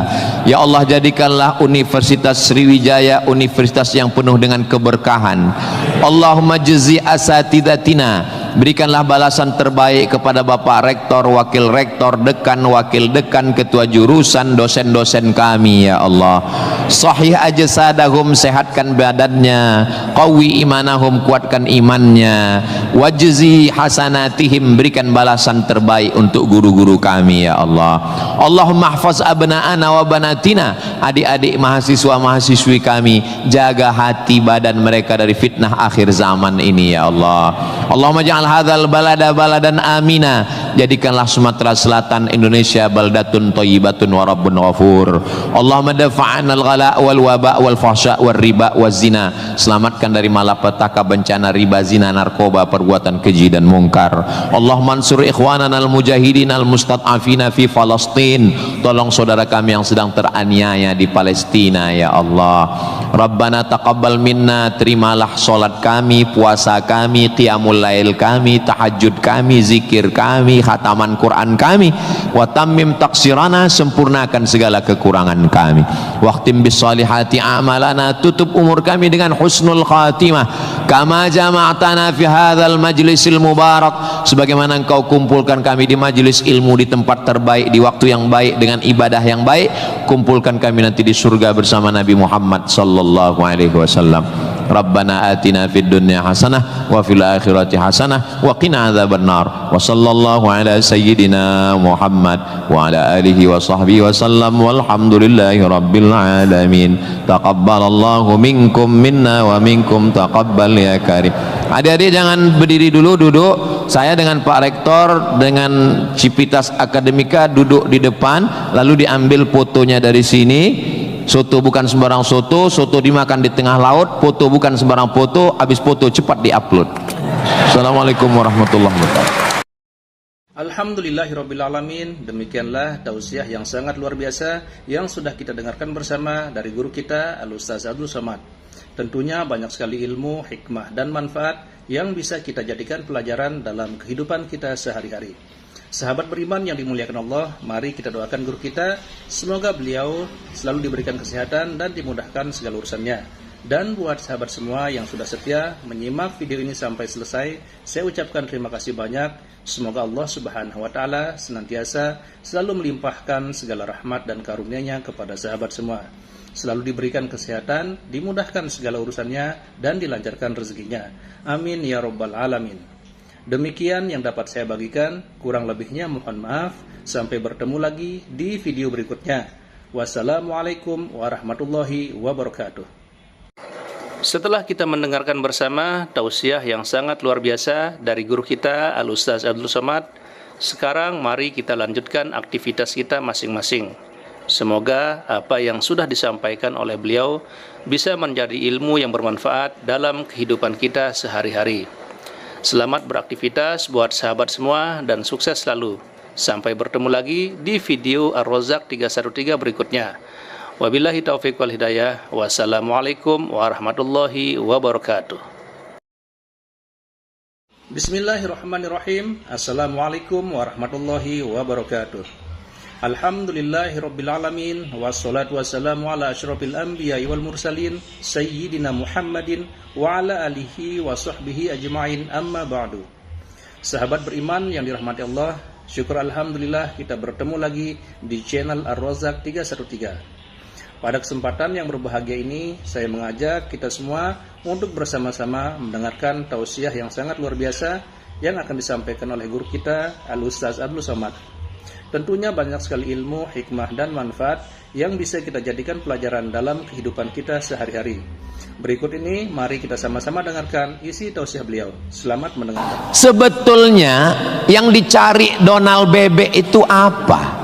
Ya Allah, jadikanlah Universitas Sriwijaya universitas yang penuh dengan keberkahan. Allahumma jazi asatidatina, berikanlah balasan terbaik kepada Bapak Rektor, Wakil Rektor, Dekan, Wakil Dekan, Ketua Jurusan, dosen-dosen kami ya Allah. Sahih ajsadahum, sehatkan badannya, qawi imanahum, kuatkan imannya, wajzi hasanatihim, berikan balasan terbaik untuk guru-guru kami ya Allah. Allahumma hafaz abna'ana wa banatina, adik-adik mahasiswa-mahasiswi kami, jaga hati badan mereka dari fitnah akhir zaman ini ya Allah. Allahumma ja'al hadzal balada baladan amina, jadikanlah Sumatera Selatan Indonesia baldatun thayyibatun wa rabbun ghafur. Allahumma dafa'na al-ghala wal waba wal fahsya wal riba waz zina, selamatkan dari malapetaka, bencana riba, zina, narkoba, perbuatan keji dan mungkar. Allahumma ansur ikhwanana al-mujahidin al-mustad'afina fi Palestin, tolong saudara kami yang sedang teraniaya di Palestina ya Allah. Rabbana taqabbal minna, terimalah salat kami, puasa kami, qiyamul lail kami, tahajud kami, zikir kami, khataman Quran kami. Wa tammim taqsirana, sempurnakan segala kekurangan kami. Waqtim bis salihati a'malana, tutup umur kami dengan husnul khatimah. Kama jama'tana fi hadzal majlisil mubarak, sebagaimana engkau kumpulkan kami di majlis ilmu di tempat terbaik, di waktu yang baik, dengan ibadah yang baik, kumpulkan kami nanti di surga bersama Nabi Muhammad sallallahu alaihi wasallam. Rabbana atina fid dunya hasanah wa fil akhirati hasanah wa qina adzabannar. Wa sallallahu ala sayyidina Muhammad wa ala alihi wa sahbihi wa sallam, walhamdulillahi rabbil alamin. Taqabbalallahu minkum minna wa minkum taqabbal ya karim. Adik-adik jangan berdiri dulu, duduk. Saya dengan Pak Rektor dengan Civitas Akademika duduk di depan, lalu diambil fotonya dari sini. Soto bukan sembarang soto, soto dimakan di tengah laut, foto bukan sembarang foto, habis foto cepat diupload. Assalamualaikum warahmatullahi wabarakatuh. Alhamdulillahirrabbilalamin. Demikianlah tausiah yang sangat luar biasa yang sudah kita dengarkan bersama dari guru kita Al-Ustaz Abdul Somad. Tentunya banyak sekali ilmu, hikmah dan manfaat yang bisa kita jadikan pelajaran dalam kehidupan kita sehari-hari. Sahabat beriman yang dimuliakan Allah, mari kita doakan guru kita, semoga beliau selalu diberikan kesehatan dan dimudahkan segala urusannya. Dan buat sahabat semua yang sudah setia menyimak video ini sampai selesai, saya ucapkan terima kasih banyak. Semoga Allah Subhanahu wa taala senantiasa selalu melimpahkan segala rahmat dan karunia-Nya kepada sahabat semua. Selalu diberikan kesehatan, dimudahkan segala urusannya, dan dilancarkan rezekinya. Amin ya rabbal alamin. Demikian yang dapat saya bagikan, kurang lebihnya mohon maaf. Sampai bertemu lagi di video berikutnya. Wassalamualaikum warahmatullahi wabarakatuh. Setelah kita mendengarkan bersama tausiah yang sangat luar biasa dari guru kita Al-Ustaz Abdul Somad, sekarang mari kita lanjutkan aktivitas kita masing-masing. Semoga apa yang sudah disampaikan oleh beliau bisa menjadi ilmu yang bermanfaat dalam kehidupan kita sehari-hari. Selamat beraktivitas buat sahabat semua dan sukses selalu. Sampai bertemu lagi di video Ar-Razzaq 313 berikutnya. Wabillahi taufiq wal hidayah. Wassalamualaikum warahmatullahi wabarakatuh. Bismillahirrahmanirrahim. Assalamualaikum warahmatullahi wabarakatuh. Alhamdulillahirrabbilalamin. Wassalatu wassalamu ala asyrafil anbiya wal mursalin Sayyidina Muhammadin wa ala alihi wa sahbihi ajma'in, amma ba'du. Sahabat beriman yang dirahmati Allah, syukur alhamdulillah kita bertemu lagi di channel Ar-Razak 313. Pada kesempatan yang berbahagia ini, saya mengajak kita semua untuk bersama-sama mendengarkan tausiah yang sangat luar biasa yang akan disampaikan oleh guru kita Al-Ustaz Abdul Somad. Tentunya banyak sekali ilmu, hikmah, dan manfaat yang bisa kita jadikan pelajaran dalam kehidupan kita sehari-hari. Berikut ini, mari kita sama-sama dengarkan isi tausiah beliau. Selamat mendengarkan. Sebetulnya yang dicari Donald Bebek itu apa?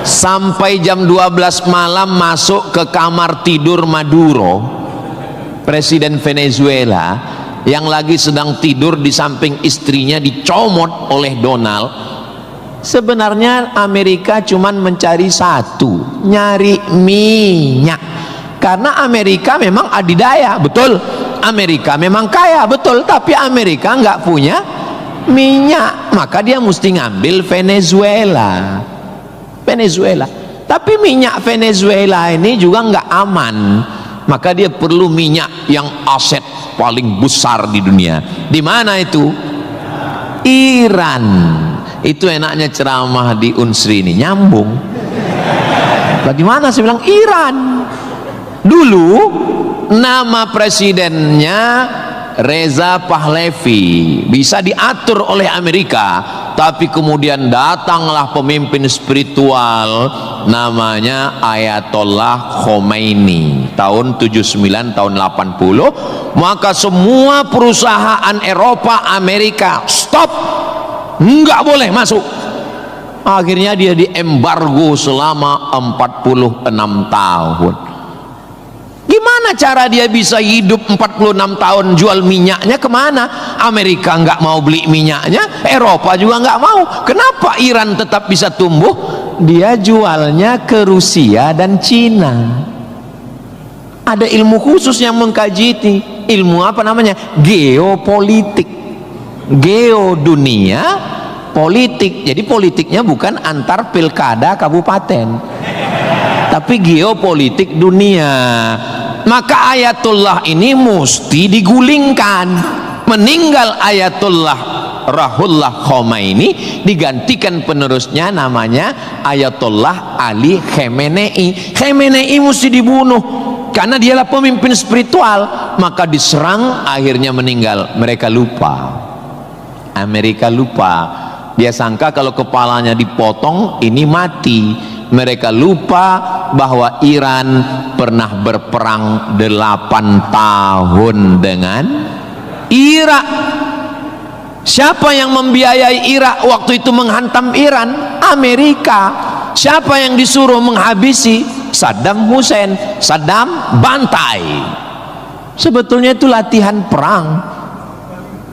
Sampai jam 12 malam masuk ke kamar tidur Maduro, Presiden Venezuela, yang lagi sedang tidur di samping istrinya dicomot oleh Donald. Sebenarnya Amerika cuman mencari satu, nyari minyak. Karena Amerika memang adidaya, betul. Amerika memang kaya, betul. Tapi Amerika nggak punya minyak, maka dia mesti ngambil Venezuela. Tapi minyak Venezuela ini juga nggak aman, maka dia perlu minyak yang aset paling besar di dunia. Di mana itu? Iran. Itu enaknya ceramah di Unsri ini, nyambung. Bagaimana saya bilang Iran? Dulu nama presidennya Reza Pahlavi, bisa diatur oleh Amerika, tapi kemudian datanglah pemimpin spiritual namanya Ayatollah Khomeini tahun 79 tahun 80, maka semua perusahaan Eropa, Amerika stop, nggak boleh masuk. Akhirnya dia diembargo selama 46 tahun. Gimana cara dia bisa hidup 46 tahun? Jual minyaknya kemana? Amerika nggak mau beli minyaknya, Eropa juga nggak mau. Kenapa Iran tetap bisa tumbuh? Dia jualnya ke Rusia dan Cina. Ada ilmu khusus yang mengkaji ini. Ilmu apa namanya? Geopolitik. Geo dunia, politik. Jadi politiknya bukan antar pilkada kabupaten, tapi geopolitik dunia. Maka Ayatullah ini mesti digulingkan. Meninggal Ayatullah Ruhollah Khomeini, digantikan penerusnya namanya Ayatollah Ali Khamenei. Khamenei mesti dibunuh karena dialah pemimpin spiritual, maka diserang, akhirnya meninggal. Mereka lupa, Amerika lupa. Dia sangka kalau kepalanya dipotong ini mati. Mereka lupa bahwa Iran pernah berperang 8 tahun dengan Irak. Siapa yang membiayai Irak waktu itu menghantam Iran? Amerika. Siapa yang disuruh menghabisi? Saddam Hussein. Saddam bantai. Sebetulnya itu latihan perang.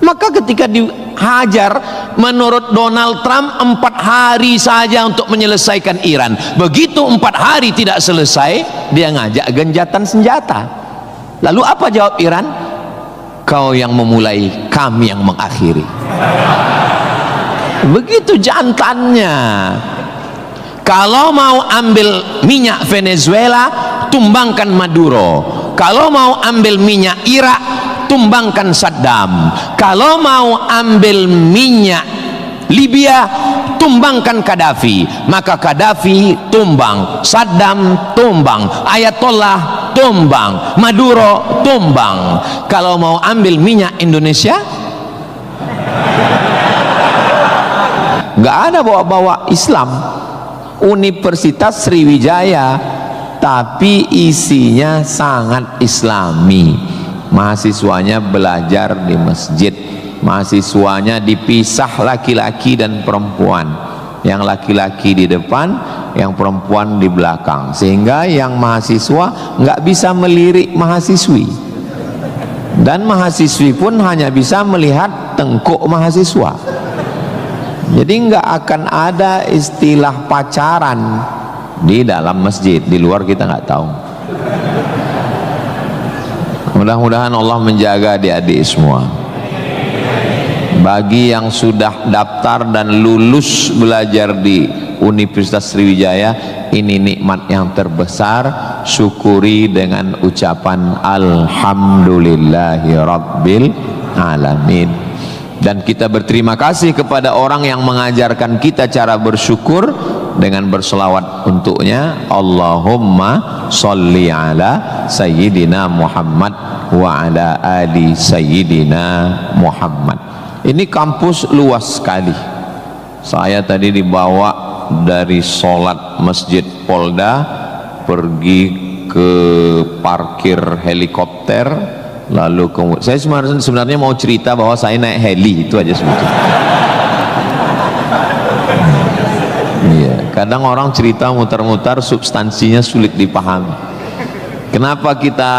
Maka ketika dihajar, menurut Donald Trump 4 hari saja untuk menyelesaikan Iran. Begitu 4 hari tidak selesai, dia ngajak genjatan senjata. Lalu apa jawab Iran? Kau yang memulai, kami yang mengakhiri. Begitu jantannya. Kalau mau ambil minyak Venezuela, tumbangkan Maduro. Kalau mau ambil minyak Irak, tumbangkan Saddam. Kalau mau ambil minyak Libya, tumbangkan Gaddafi. Maka Gaddafi tumbang, Saddam tumbang, Ayatollah tumbang, Maduro tumbang. Kalau mau ambil minyak Indonesia, nggak ada bawa-bawa Islam. Universitas Sriwijaya, tapi isinya sangat Islami. Mahasiswanya belajar di masjid, mahasiswanya dipisah laki-laki dan perempuan, yang laki-laki di depan, yang perempuan di belakang, sehingga yang mahasiswa nggak bisa melirik mahasiswi, dan mahasiswi pun hanya bisa melihat tengkuk mahasiswa. Jadi nggak akan ada istilah pacaran di dalam masjid, di luar kita nggak tahu. Mudah-mudahan Allah menjaga adik-adik semua. Bagi yang sudah daftar dan lulus belajar di Universitas Sriwijaya, ini nikmat yang terbesar. Syukuri dengan ucapan alhamdulillahi rabbil alamin. Dan kita berterima kasih kepada orang yang mengajarkan kita cara bersyukur dengan berselawat untuknya. Allahumma sholli ala sayyidina Muhammad wa ala ali sayyidina Muhammad. Ini kampus luas sekali. Saya tadi dibawa dari sholat Masjid Polda pergi ke parkir helikopter, lalu saya sebenarnya mau cerita bahwa saya naik heli, itu aja sebetulnya. Iya, kadang orang cerita muter-muter substansinya sulit dipahami. Kenapa kita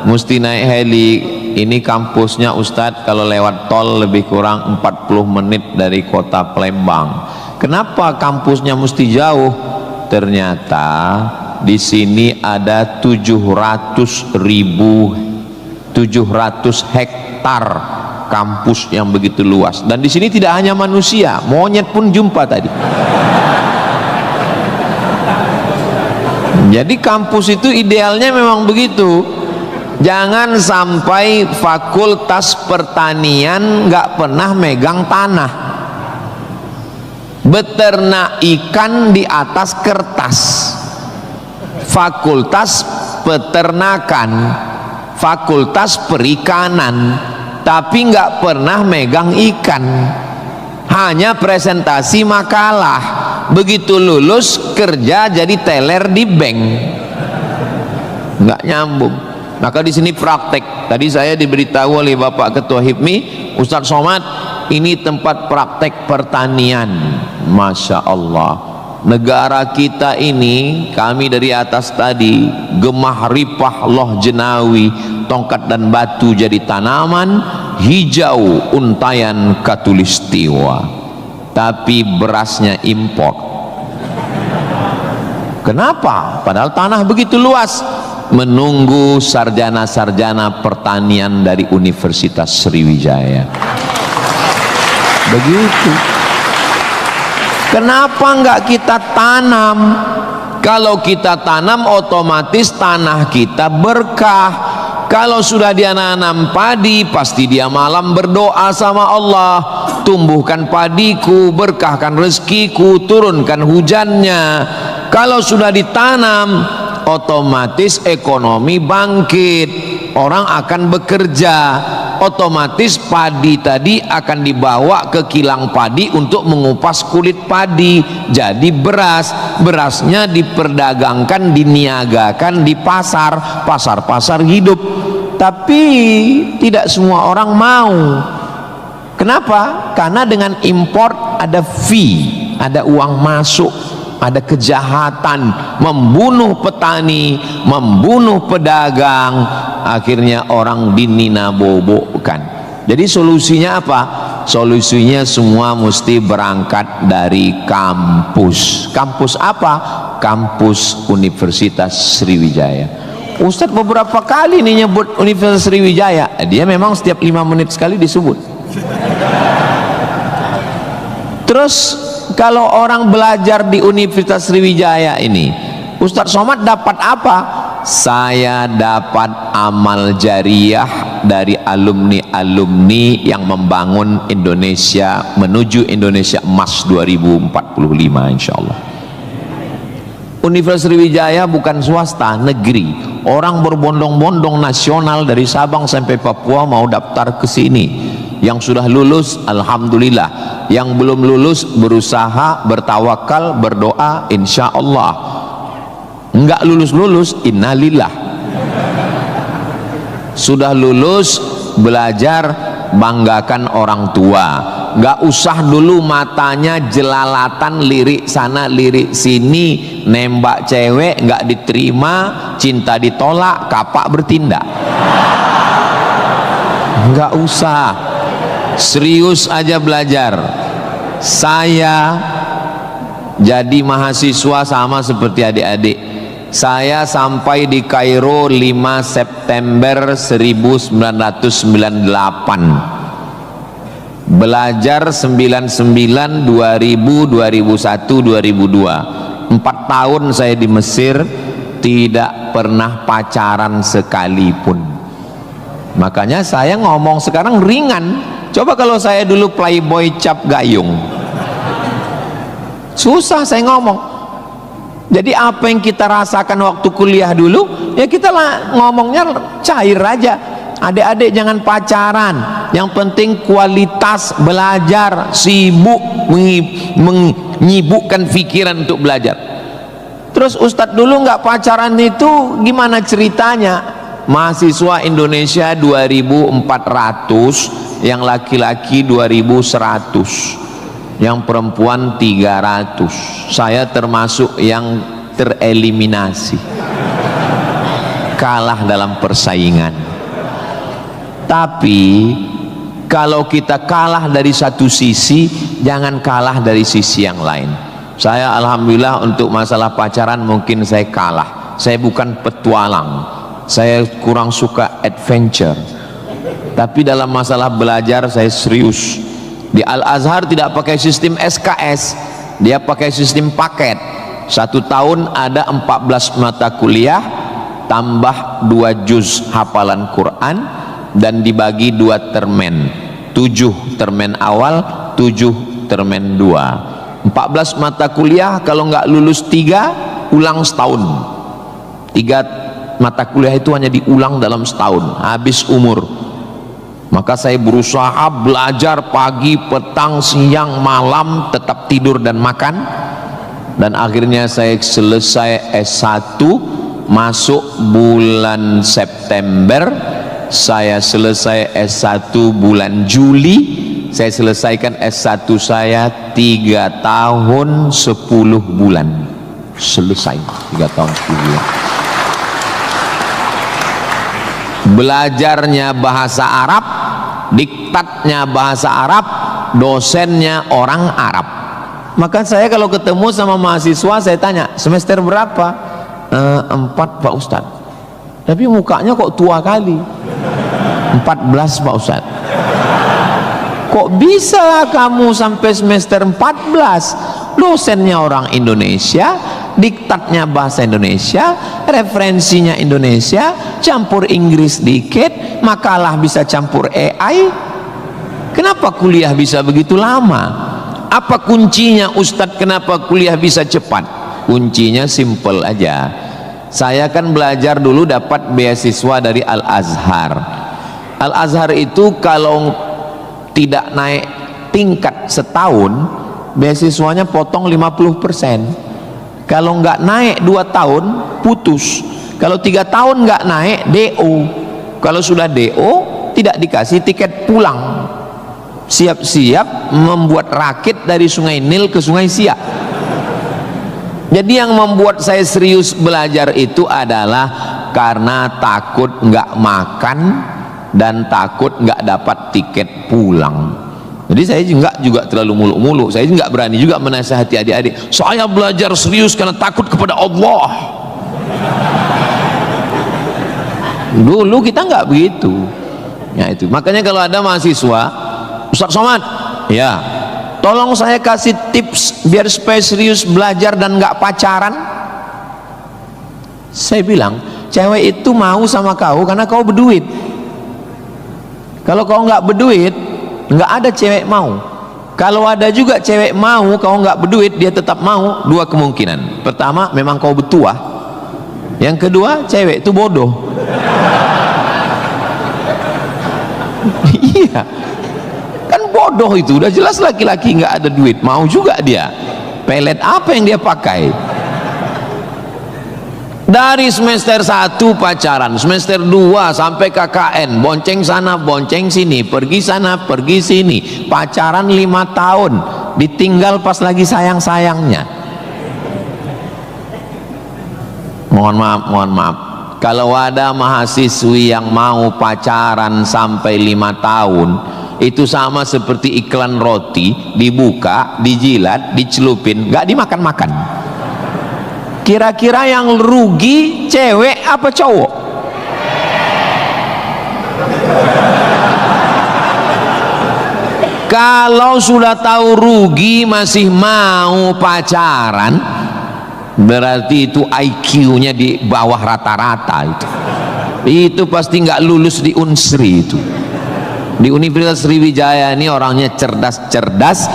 mesti naik heli? Ini kampusnya Ustadz kalau lewat tol lebih kurang 40 menit dari kota Palembang. Kenapa kampusnya mesti jauh? Ternyata di sini ada 700 hektar kampus yang begitu luas. Dan di sini tidak hanya manusia, monyet pun jumpa tadi. Jadi kampus itu idealnya memang begitu. Jangan sampai fakultas pertanian nggak pernah megang tanah, beternak ikan di atas kertas. Fakultas peternakan, fakultas perikanan, tapi nggak pernah megang ikan, hanya presentasi makalah. Begitu lulus kerja jadi teller di bank, nggak nyambung. Maka di sini praktek. Tadi saya diberitahu oleh Bapak Ketua HIPMI, Ustadz Somad, ini tempat praktek pertanian. Masya Allah. Negara kita ini, kami dari atas tadi, gemah ripah loh jenawi, tongkat dan batu jadi tanaman, hijau untayan katulistiwa. Tapi berasnya impor. Kenapa? Padahal tanah begitu luas. Menunggu sarjana-sarjana pertanian dari Universitas Sriwijaya. Begitu. Kenapa enggak kita tanam? Kalau kita tanam otomatis tanah kita berkah. Kalau sudah dia nanam padi, pasti dia malam berdoa sama Allah, tumbuhkan padiku, berkahkan rezekiku, turunkan hujannya. Kalau sudah ditanam, otomatis ekonomi bangkit, orang akan bekerja, otomatis padi tadi akan dibawa ke kilang padi untuk mengupas kulit padi jadi beras. Berasnya diperdagangkan, diniagakan di pasar-pasar hidup. Tapi tidak semua orang mau. Kenapa? Karena dengan import ada fee, ada uang masuk, ada kejahatan, membunuh petani, membunuh pedagang, akhirnya orang dininabobokan. Jadi solusinya apa? Solusinya semua mesti berangkat dari kampus. Kampus apa? Kampus Universitas Sriwijaya. Ustadz beberapa kali nih nyebut Universitas Sriwijaya, dia memang setiap 5 menit sekali disebut. Terus kalau orang belajar di Universitas Sriwijaya ini, Ustadz Somad dapat apa? Saya dapat amal jariah dari alumni-alumni yang membangun Indonesia menuju Indonesia Emas 2045 insyaallah. Universitas Sriwijaya bukan swasta, negeri. Orang berbondong-bondong nasional dari Sabang sampai Papua mau daftar ke sini. Yang sudah lulus alhamdulillah, yang belum lulus berusaha, bertawakal, berdoa, insya Allah. Enggak lulus innalillah. Sudah lulus, belajar, banggakan orang tua. Enggak usah dulu matanya jelalatan, lirik sana lirik sini, nembak cewek enggak diterima, cinta ditolak, kapak bertindak. Enggak usah, serius aja belajar. Saya jadi mahasiswa sama seperti adik-adik. Saya sampai di Kairo 5 September 1998. belajar 99, 2000, 2001, 2002, 4 tahun saya di Mesir, tidak pernah pacaran sekalipun. Makanya saya ngomong sekarang ringan. Coba kalau saya dulu playboy cap gayung, susah saya ngomong. Jadi apa yang kita rasakan waktu kuliah dulu, ya kita ngomongnya cair aja. Adik-adik jangan pacaran, yang penting kualitas belajar, sibuk menyibukkan pikiran untuk belajar. Terus Ustadz dulu nggak pacaran itu gimana ceritanya? Mahasiswa Indonesia 2400, yang laki-laki 2100, yang perempuan 300. Saya termasuk yang tereliminasi, kalah dalam persaingan. Tapi kalau kita kalah dari satu sisi, jangan kalah dari sisi yang lain. Saya alhamdulillah untuk masalah pacaran mungkin saya kalah. Saya bukan petualang, saya kurang suka adventure. Tapi dalam masalah belajar saya serius. Di Al-Azhar tidak pakai sistem SKS, dia pakai sistem paket. 1 tahun ada 14 mata kuliah tambah 2 juz hafalan Quran, dan dibagi 2 termen, 7 termen awal, 7 termen 2. 14 mata kuliah, kalau nggak lulus 3 ulang setahun. 3 mata kuliah itu hanya diulang dalam setahun, habis umur. Maka saya berusaha belajar pagi, petang, siang, malam, tetap tidur dan makan. Dan akhirnya saya selesai S1, masuk bulan September. Saya selesai S1 bulan Juli. Saya selesaikan S1 saya 3 tahun 10 bulan. Selesai 3 tahun 10 bulan. Belajarnya bahasa Arab, diktatnya bahasa Arab, dosennya orang Arab. Maka saya kalau ketemu sama mahasiswa, saya tanya, semester berapa? 4 Pak Ustadz. Tapi mukanya kok tua kali. 14 Pak Ustadz. Kok bisa kamu sampai semester 14? Dosennya orang Indonesia, diktatnya bahasa Indonesia, referensinya Indonesia, campur Inggris dikit, makalah bisa campur AI. Kenapa kuliah bisa begitu lama? Apa kuncinya Ustadz, kenapa kuliah bisa cepat? Kuncinya simple aja. Saya kan belajar dulu dapat beasiswa dari Al-Azhar. Al-Azhar itu kalau tidak naik tingkat setahun, beasiswanya potong 50%. Kalau nggak naik 2 tahun putus. Kalau 3 tahun nggak naik DO. Kalau sudah DO tidak dikasih tiket pulang. Siap-siap membuat rakit dari Sungai Nil ke Sungai Siak. Jadi yang membuat saya serius belajar itu adalah karena takut nggak makan dan takut nggak dapat tiket pulang. Jadi saya juga terlalu muluk-muluk. Saya nggak berani juga menasihati adik-adik. Saya belajar serius karena takut kepada Allah. Dulu kita nggak begitu. Ya itu. Makanya kalau ada mahasiswa, Ustaz Somad, ya, tolong saya kasih tips biar supaya serius belajar dan nggak pacaran. Saya bilang, cewek itu mau sama kau karena kau berduit. Kalau kau nggak berduit, nggak ada cewek mau. Kalau ada juga cewek mau, kau nggak berduit, dia tetap mau. 2 kemungkinan. Pertama, memang kau betua. Yang kedua, cewek itu bodoh. Iya, kan bodoh itu. Udah jelas laki-laki nggak ada duit, mau juga dia. Pelet apa yang dia pakai? Dari semester 1 pacaran, semester 2 sampai KKN, bonceng sana bonceng sini, pergi sana pergi sini, pacaran 5 tahun, ditinggal pas lagi sayang-sayangnya. Mohon maaf, kalau ada mahasiswi yang mau pacaran sampai 5 tahun, itu sama seperti iklan roti, dibuka, dijilat, dicelupin, nggak dimakan-makan. Kira-kira yang rugi cewek apa cowok? Kalau sudah tahu rugi masih mau pacaran, berarti itu IQ-nya di bawah rata-rata itu pasti nggak lulus di Unsri itu. Di Universitas Sriwijaya ini orangnya cerdas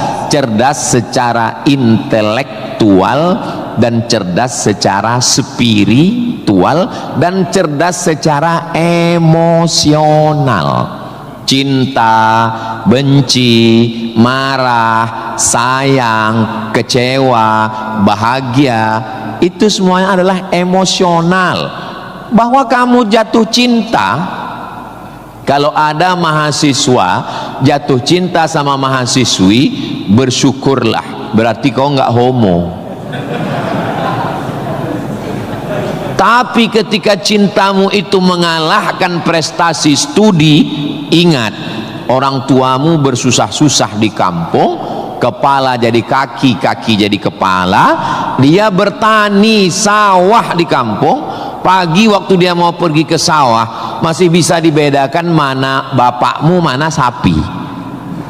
secara intelektual dan cerdas secara spiritual dan cerdas secara emosional. Cinta, benci, marah, sayang, kecewa, bahagia, itu semuanya adalah emosional. Bahwa kamu jatuh cinta, kalau ada mahasiswa jatuh cinta sama mahasiswi, bersyukurlah, berarti kau nggak homo. Tapi ketika cintamu itu mengalahkan prestasi studi, ingat, orang tuamu bersusah-susah di kampung, kepala jadi kaki, kaki jadi kepala, dia bertani sawah di kampung. Pagi waktu dia mau pergi ke sawah masih bisa dibedakan mana bapakmu, mana sapi.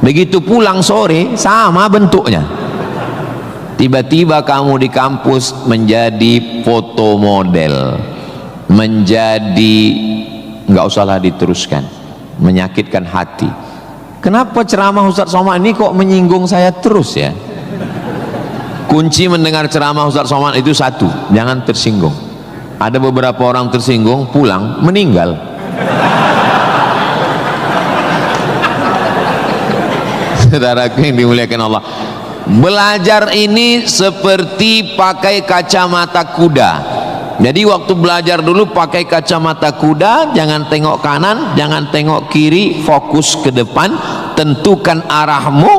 Begitu pulang sore sama bentuknya. Tiba-tiba kamu di kampus menjadi foto model, menjadi, nggak usahlah diteruskan, menyakitkan hati. Kenapa ceramah Ustaz Somad ini kok menyinggung saya terus ya? Kunci mendengar ceramah Ustaz Somad itu satu, jangan tersinggung. Ada beberapa orang tersinggung, pulang meninggal. Saudaraku yang dimuliakan Allah, belajar ini seperti pakai kacamata kuda. Jadi waktu belajar dulu pakai kacamata kuda, jangan tengok kanan, jangan tengok kiri, fokus ke depan, tentukan arahmu,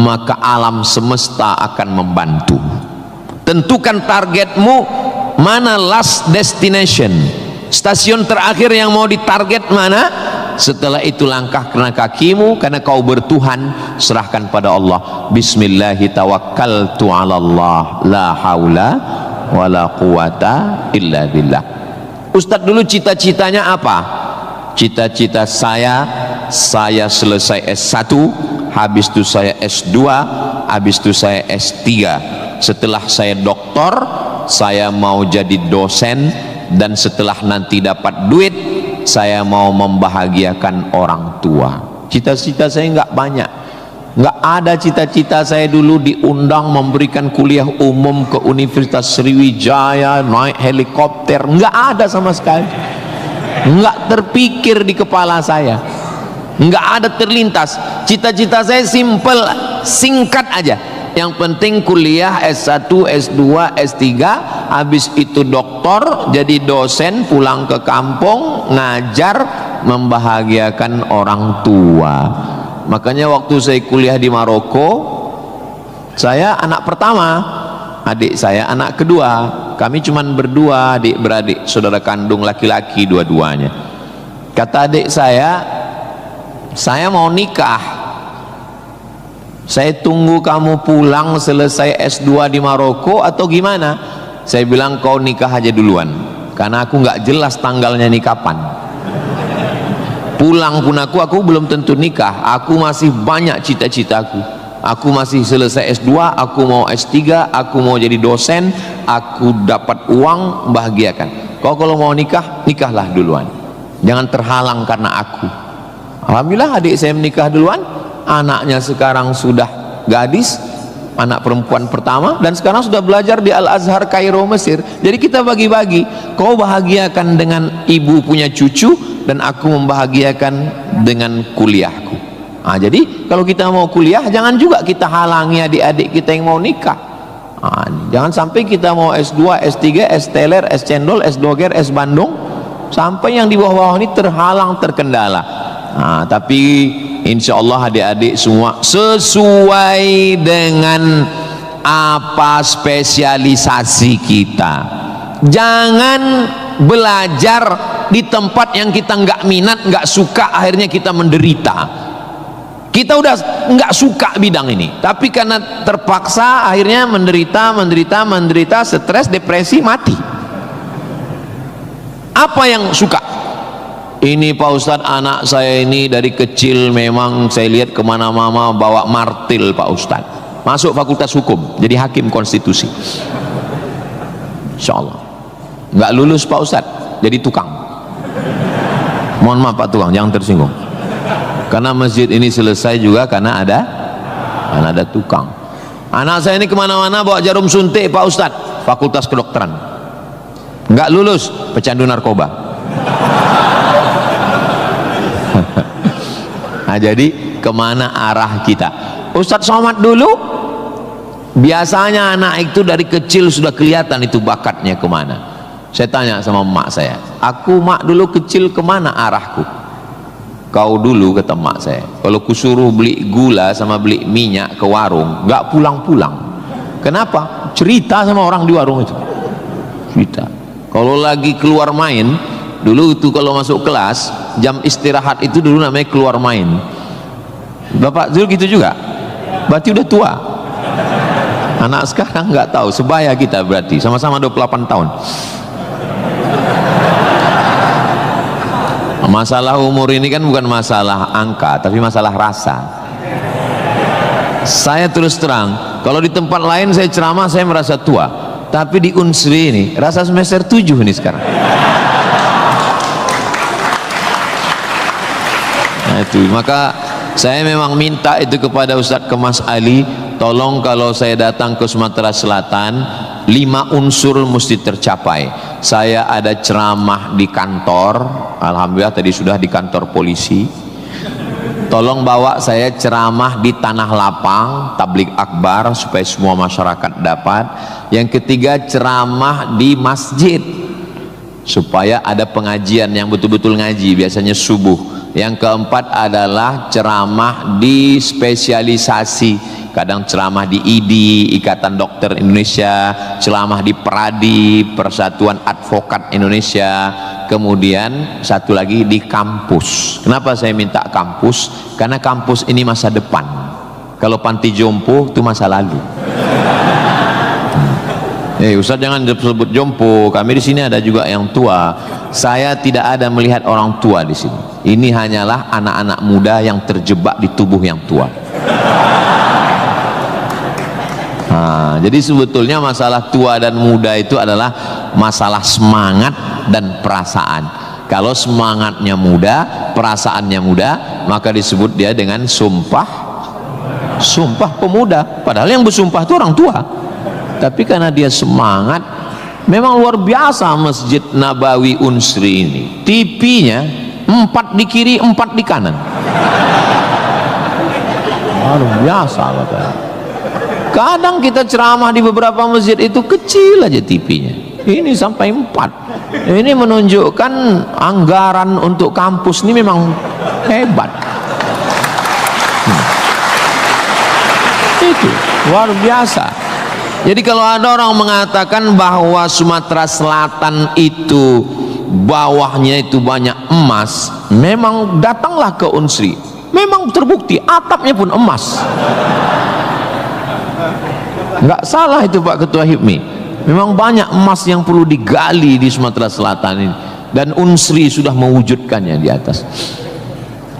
maka alam semesta akan membantu. Tentukan targetmu, mana last destination, stasiun terakhir yang mau ditarget mana. Setelah itu langkah karena kakimu, karena kau bertuhan, serahkan pada Allah. Bismillahi tawakkaltu ala Allah, la haula wala quwata illa billah. Ustadz dulu cita-citanya apa? Cita-cita saya selesai S1, habis itu saya S2, habis itu saya S3. Setelah saya doktor, saya mau jadi dosen, dan setelah nanti dapat duit, saya mau membahagiakan orang tua. Cita-cita saya nggak banyak. Nggak ada cita-cita saya dulu diundang memberikan kuliah umum ke Universitas Sriwijaya, naik helikopter, nggak ada sama sekali. Nggak terpikir di kepala saya, nggak ada terlintas. Cita-cita saya simple, singkat aja. Yang penting kuliah S1, S2, S3, habis itu doktor, jadi dosen, pulang ke kampung, ngajar, membahagiakan orang tua. Makanya waktu saya kuliah di Maroko, saya anak pertama, adik saya anak kedua. Kami cuma berdua adik beradik, saudara kandung laki-laki dua-duanya. Kata adik saya mau nikah. Saya tunggu kamu pulang selesai S2 di Maroko atau gimana? Saya bilang kau nikah aja duluan, karena aku nggak jelas tanggalnya nih kapan. Pulang pun aku belum tentu nikah. Aku masih banyak cita-citaku. Aku masih selesai S2, aku mau S3, aku mau jadi dosen, aku dapat uang, membahagiakan. Kau kalau mau nikah, nikahlah duluan, jangan terhalang karena aku. Alhamdulillah adik saya menikah duluan. Anaknya sekarang sudah gadis, anak perempuan pertama, dan sekarang sudah belajar di Al-Azhar Kairo Mesir. Jadi kita bagi-bagi, kau bahagiakan dengan ibu punya cucu, dan aku membahagiakan dengan kuliahku. Jadi kalau kita mau kuliah, jangan juga kita halangi adik-adik kita yang mau nikah. Jangan sampai kita mau S2, S3, S teler, S cendol, S doger, S Bandung, sampai yang di bawah-bawah ini terhalang, terkendala. Tapi insya Allah adik-adik semua sesuai dengan apa spesialisasi kita. Jangan belajar di tempat yang kita nggak minat, nggak suka, akhirnya kita menderita. Kita udah nggak suka bidang ini, tapi karena terpaksa akhirnya menderita, stres, depresi, mati. Apa yang suka? ini Pak Ustadz, anak saya ini dari kecil memang saya lihat kemana-mana bawa martil Pak Ustadz, masuk fakultas hukum jadi hakim konstitusi, insya Allah. Nggak lulus Pak Ustadz, jadi tukang. Mohon maaf Pak tukang, jangan tersinggung, karena masjid ini selesai juga karena ada tukang. Anak saya ini kemana-mana bawa jarum suntik Pak Ustadz, fakultas kedokteran. Nggak lulus, pecandu narkoba. Nah, jadi kemana arah kita? Ustadz Somad dulu biasanya anak itu dari kecil sudah kelihatan itu bakatnya kemana. Saya tanya sama emak saya, aku mak dulu kecil kemana arahku? Kau dulu, kata emak saya, kalau kusuruh beli gula sama beli minyak ke warung nggak pulang-pulang. Kenapa? Cerita sama orang di warung itu, cerita. Kalau lagi keluar main dulu itu, kalau masuk kelas jam istirahat itu dulu namanya keluar main. Bapak dulu gitu juga, berarti udah tua. Anak sekarang nggak tahu, sebaya kita berarti sama-sama 28 tahun. Masalah umur ini kan bukan masalah angka, tapi masalah rasa. Saya terus terang, kalau di tempat lain saya ceramah saya merasa tua, tapi di Unsri ini rasa semester 7 ini sekarang. Nah itu, maka saya memang minta itu kepada Ustadz Kemas Ali, tolong kalau saya datang ke Sumatera Selatan 5 unsur mesti tercapai. Saya ada ceramah di kantor, alhamdulillah tadi sudah di kantor polisi. Tolong bawa saya ceramah di tanah lapang, tablik akbar supaya semua masyarakat dapat. Yang ketiga, ceramah di masjid supaya ada pengajian yang betul-betul ngaji, biasanya subuh. Yang keempat adalah ceramah di spesialisasi, kadang ceramah di IDI, Ikatan Dokter Indonesia, ceramah di PERADI, Persatuan Advokat Indonesia, kemudian satu lagi di kampus. Kenapa saya minta kampus? Karena kampus ini masa depan. Kalau panti jompo itu masa lalu. Ustaz jangan disebut jompo, kami di sini ada juga yang tua. Saya tidak ada melihat orang tua di sini. Ini hanyalah anak-anak muda yang terjebak di tubuh yang tua. Nah, jadi sebetulnya masalah tua dan muda itu adalah masalah semangat dan perasaan. Kalau semangatnya muda, perasaannya muda, maka disebut dia dengan sumpah pemuda. Padahal yang bersumpah itu orang tua. Tapi karena dia semangat, memang luar biasa Masjid Nabawi Unsri ini. TV-nya 4 di kiri, 4 di kanan. Luar biasa katanya. Kadang kita ceramah di beberapa masjid itu kecil aja TV-nya. Ini sampai 4. Ini menunjukkan anggaran untuk kampus ini memang hebat. Itu luar biasa. Jadi kalau ada orang mengatakan bahwa Sumatera Selatan itu bawahnya itu banyak emas, memang datanglah ke Unsri, memang terbukti atapnya pun emas. Nggak salah itu Pak Ketua HIPMI, memang banyak emas yang perlu digali di Sumatera Selatan ini, dan Unsri sudah mewujudkannya di atas.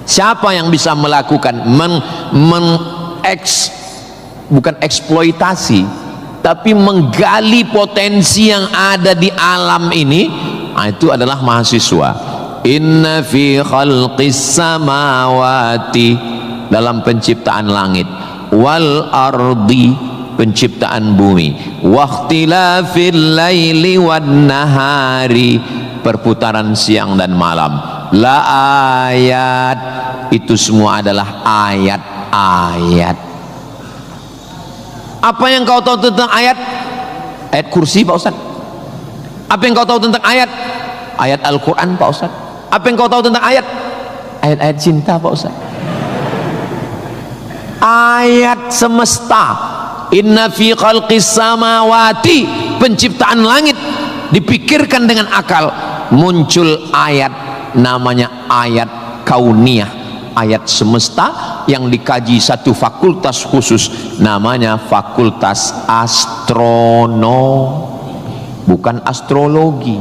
Siapa yang bisa melakukan bukan eksploitasi, tapi menggali potensi yang ada di alam ini, itu adalah mahasiswa. Inna fi khalqis samawati, dalam penciptaan langit, wal ardi, penciptaan bumi, waqtilafil laili wan nahari, perputaran siang dan malam, la ayat, itu semua adalah ayat-ayat. Apa yang kau tahu tentang ayat? Ayat kursi Pak Ustaz. Apa yang kau tahu tentang ayat? Ayat Al-Quran Pak Ustaz. Apa yang kau tahu tentang ayat? Ayat-ayat cinta Pak Ustaz. Ayat semesta. Inna fi khalqis samawati, penciptaan langit, dipikirkan dengan akal, muncul ayat namanya ayat kauniyah, ayat semesta yang dikaji satu fakultas khusus namanya fakultas astronomi, bukan astrologi.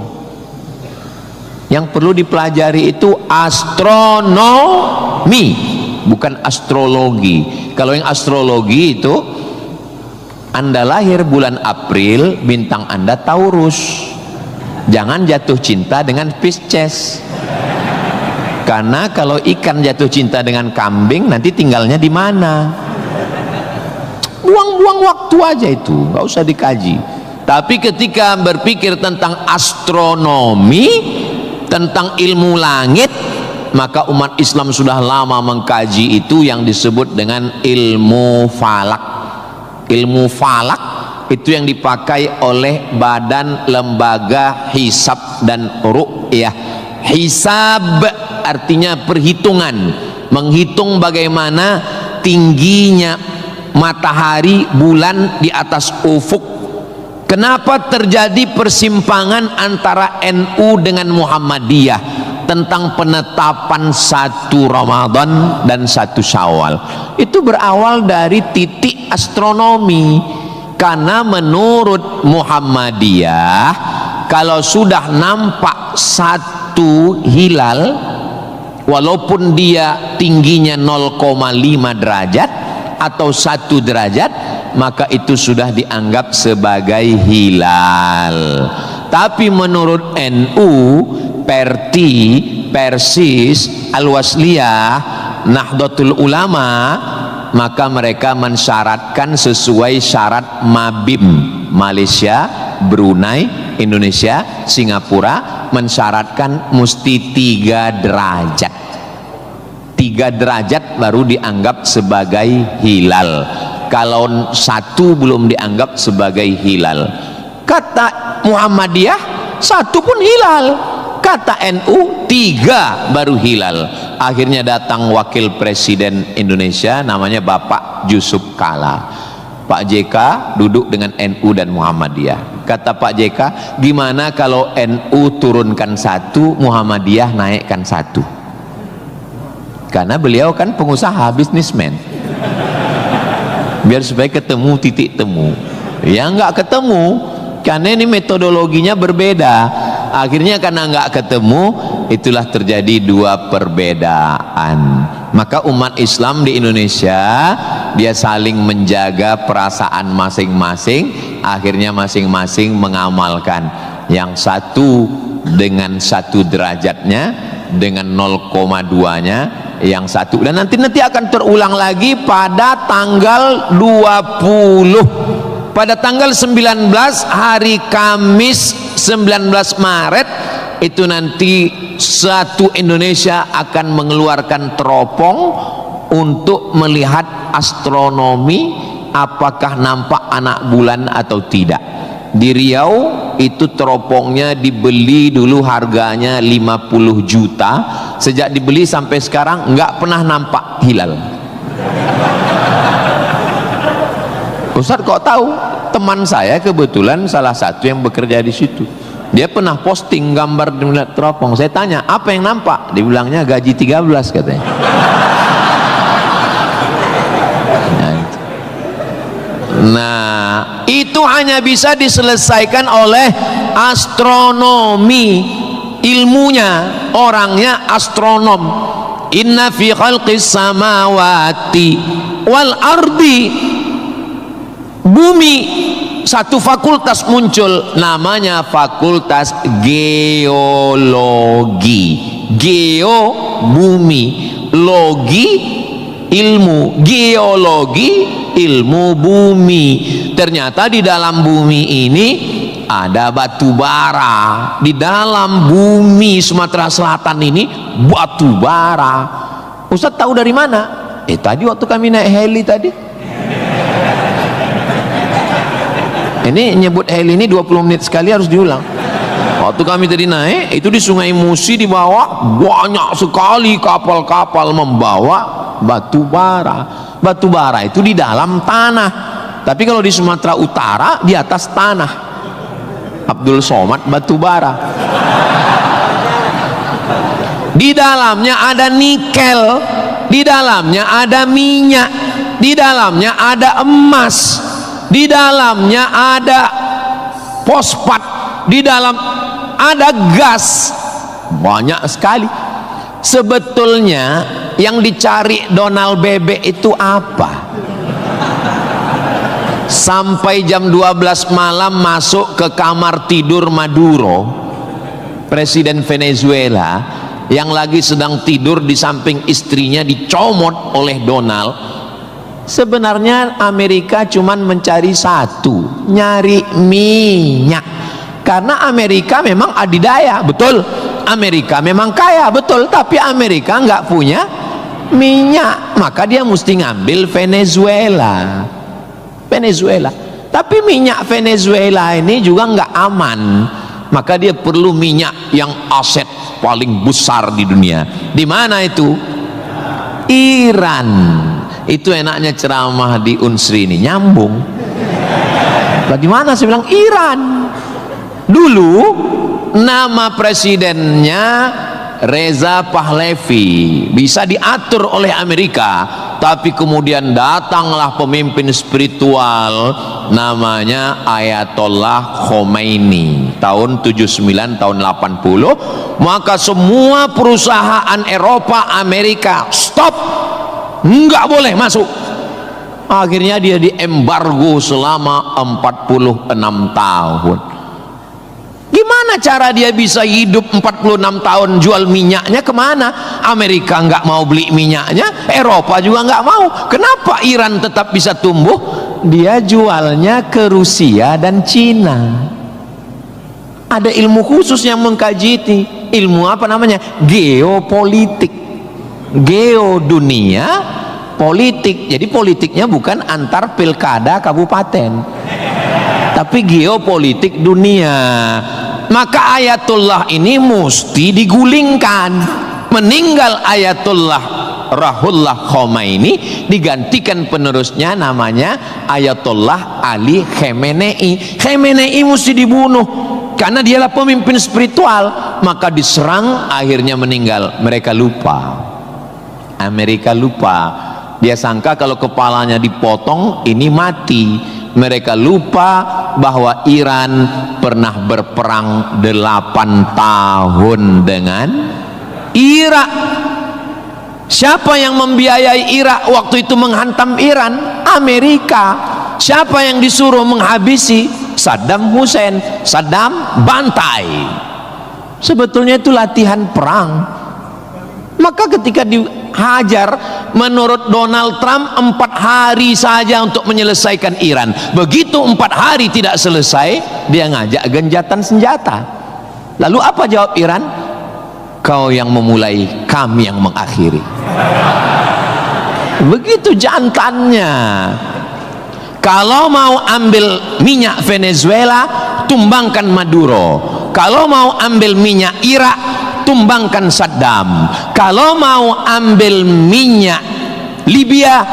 Yang perlu dipelajari itu astronomi, bukan astrologi. Kalau yang astrologi itu, Anda lahir bulan April, bintang Anda Taurus. Jangan jatuh cinta dengan Pisces. Karena kalau ikan jatuh cinta dengan kambing, nanti tinggalnya di mana? Buang-buang waktu aja itu, nggak usah dikaji. Tapi ketika berpikir tentang astronomi, tentang ilmu langit, maka umat Islam sudah lama mengkaji itu yang disebut dengan ilmu falak. Ilmu falak itu yang dipakai oleh Badan Lembaga Hisab dan Ru'yah. Hisab artinya perhitungan, menghitung bagaimana tingginya matahari, bulan di atas ufuk. Kenapa terjadi persimpangan antara NU dengan Muhammadiyah tentang penetapan 1 Ramadan dan 1 Syawal? Itu berawal dari titik astronomi. Karena menurut Muhammadiyah, kalau sudah nampak 1 hilal, walaupun dia tingginya 0,5 derajat atau 1 derajat, maka itu sudah dianggap sebagai hilal. Tapi menurut NU, Perti, Persis, Al-Wasliyah, Nahdlatul Ulama, maka mereka mensyaratkan sesuai syarat Mabim. Malaysia, Brunei, Indonesia, Singapura mensyaratkan mesti 3 derajat. 3 derajat baru dianggap sebagai hilal. Kalau 1 belum dianggap sebagai hilal. Kata Muhammadiyah 1 pun hilal, kata NU 3 baru hilal. Akhirnya datang wakil presiden Indonesia, namanya Bapak Yusuf Kala. Pak JK duduk dengan NU dan Muhammadiyah. Kata Pak JK, gimana kalau NU turunkan 1, Muhammadiyah naikkan 1? Karena beliau kan pengusaha, bisnismen. Biar supaya ketemu titik temu. Ya nggak ketemu, karena ini metodologinya berbeda. Akhirnya karena nggak ketemu, itulah terjadi 2 perbedaan. Maka umat Islam di Indonesia, dia saling menjaga perasaan masing-masing. Akhirnya masing-masing mengamalkan. Yang 1 dengan 1 derajatnya, dengan 0,2-nya, yang 1, dan nanti akan terulang lagi pada tanggal 20, pada tanggal 19 hari Kamis 19 Maret itu nanti satu Indonesia akan mengeluarkan teropong untuk melihat astronomi, apakah nampak anak bulan atau tidak. Di Riau itu teropongnya dibeli dulu harganya 50 juta. Sejak dibeli sampai sekarang nggak pernah nampak hilal. Ustaz kok tahu? Teman saya kebetulan salah satu yang bekerja di situ. Dia pernah posting gambar melihat teropong. Saya tanya, apa yang nampak? Dibilangnya gaji 13 katanya. Nah, itu hanya bisa diselesaikan oleh astronomi. Ilmunya, orangnya astronom. Inna fi khalqis samawati wal ardi, bumi, satu fakultas muncul namanya fakultas geologi. Geo bumi, logi ilmu, geologi ilmu bumi. Ternyata di dalam bumi ini ada batu bara. Di dalam bumi Sumatera Selatan ini batu bara. Ustaz tahu dari mana? Tadi waktu kami naik heli tadi. Ini nyebut heli ini 20 menit sekali harus diulang. Waktu kami tadi naik itu di Sungai Musi, di bawah banyak sekali kapal-kapal membawa batu bara. Batu bara itu di dalam tanah, tapi kalau di Sumatera Utara di atas tanah. Abdul Somad batu bara. Di dalamnya ada nikel, di dalamnya ada minyak, di dalamnya ada emas, di dalamnya ada fosfat, di dalam ada gas. banyak sekali. Sebetulnya yang dicari Donald Bebek itu apa? Sampai jam 12 malam masuk ke kamar tidur Maduro, presiden Venezuela, yang lagi sedang tidur di samping istrinya dicomot oleh Donald. Sebenarnya Amerika cuman mencari satu, nyari minyak. Karena Amerika memang adidaya, betul. Amerika memang kaya, betul. Tapi Amerika nggak punya minyak, maka dia mesti ngambil Venezuela. Tapi minyak Venezuela ini juga nggak aman, maka dia perlu minyak yang aset paling besar di dunia. Di mana itu? Iran. Itu enaknya ceramah di Unsri ini, nyambung. Bagaimana saya bilang Iran? Dulu nama presidennya Reza Pahlavi, bisa diatur oleh Amerika, tapi kemudian datanglah pemimpin spiritual namanya Ayatollah Khomeini tahun 79 tahun 80, maka semua perusahaan Eropa, Amerika stop, nggak boleh masuk. Akhirnya dia diembargo selama 46 tahun. Gimana cara dia bisa hidup 46 tahun? Jual minyaknya kemana? Amerika nggak mau beli minyaknya, Eropa juga nggak mau. Kenapa Iran tetap bisa tumbuh? Dia jualnya ke Rusia dan Cina. Ada ilmu khusus yang mengkaji ini. Ilmu apa namanya? Geopolitik. Geo dunia, politik. Jadi politiknya bukan antar pilkada kabupaten, tapi geopolitik dunia. Maka Ayatullah ini mesti digulingkan. Meninggal Ayatullah Ruhollah Khomeini, digantikan penerusnya namanya Ayatollah Ali Khamenei. Khamenei mesti dibunuh karena dialah pemimpin spiritual, maka diserang, akhirnya meninggal. Mereka lupa, Amerika lupa. Dia sangka kalau kepalanya dipotong ini mati. Mereka lupa bahwa Iran pernah berperang 8 tahun dengan Irak. Siapa yang membiayai Irak waktu itu menghantam Iran? Amerika. Siapa yang disuruh menghabisi? Saddam Hussein. Saddam bantai. Sebetulnya itu latihan perang. Maka ketika dihajar, menurut Donald Trump 4 hari saja untuk menyelesaikan Iran. Begitu 4 hari tidak selesai, dia ngajak genjatan senjata. Lalu apa jawab Iran? Kau yang memulai, kami yang mengakhiri. Begitu jantannya. Kalau mau ambil minyak Venezuela, tumbangkan Maduro. Kalau mau ambil minyak Irak, tumbangkan Saddam. Kalau mau ambil minyak Libya,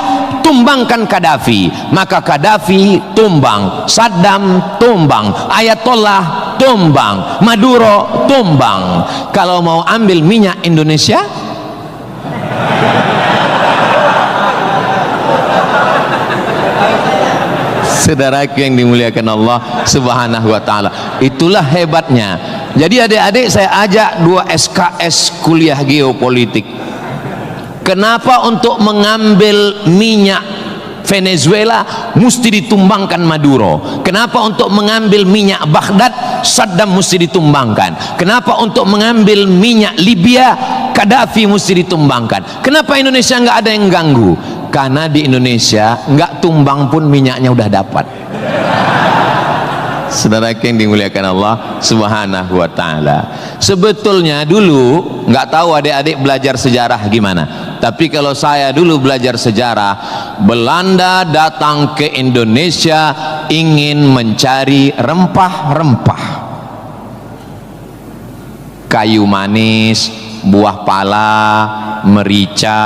tumbangkan Gaddafi. Maka Gaddafi tumbang, Saddam tumbang, Ayatollah tumbang, Maduro tumbang. Kalau mau ambil minyak Indonesia, saudaraku yang dimuliakan Allah Subhanahu wa ta'ala, itulah hebatnya. Jadi adik-adik, saya ajak 2 SKS kuliah geopolitik. Kenapa untuk mengambil minyak Venezuela mesti ditumbangkan Maduro? Kenapa untuk mengambil minyak Baghdad Saddam mesti ditumbangkan? Kenapa untuk mengambil minyak Libya Gaddafi mesti ditumbangkan? Kenapa Indonesia nggak ada yang ganggu? Karena di Indonesia nggak tumbang pun minyaknya udah dapat. Saudara yang dimuliakan Allah Subhanahu wa ta'ala, sebetulnya dulu nggak tahu adik-adik belajar sejarah gimana, tapi kalau saya dulu belajar sejarah, Belanda datang ke Indonesia ingin mencari rempah-rempah, kayu manis, buah pala, merica,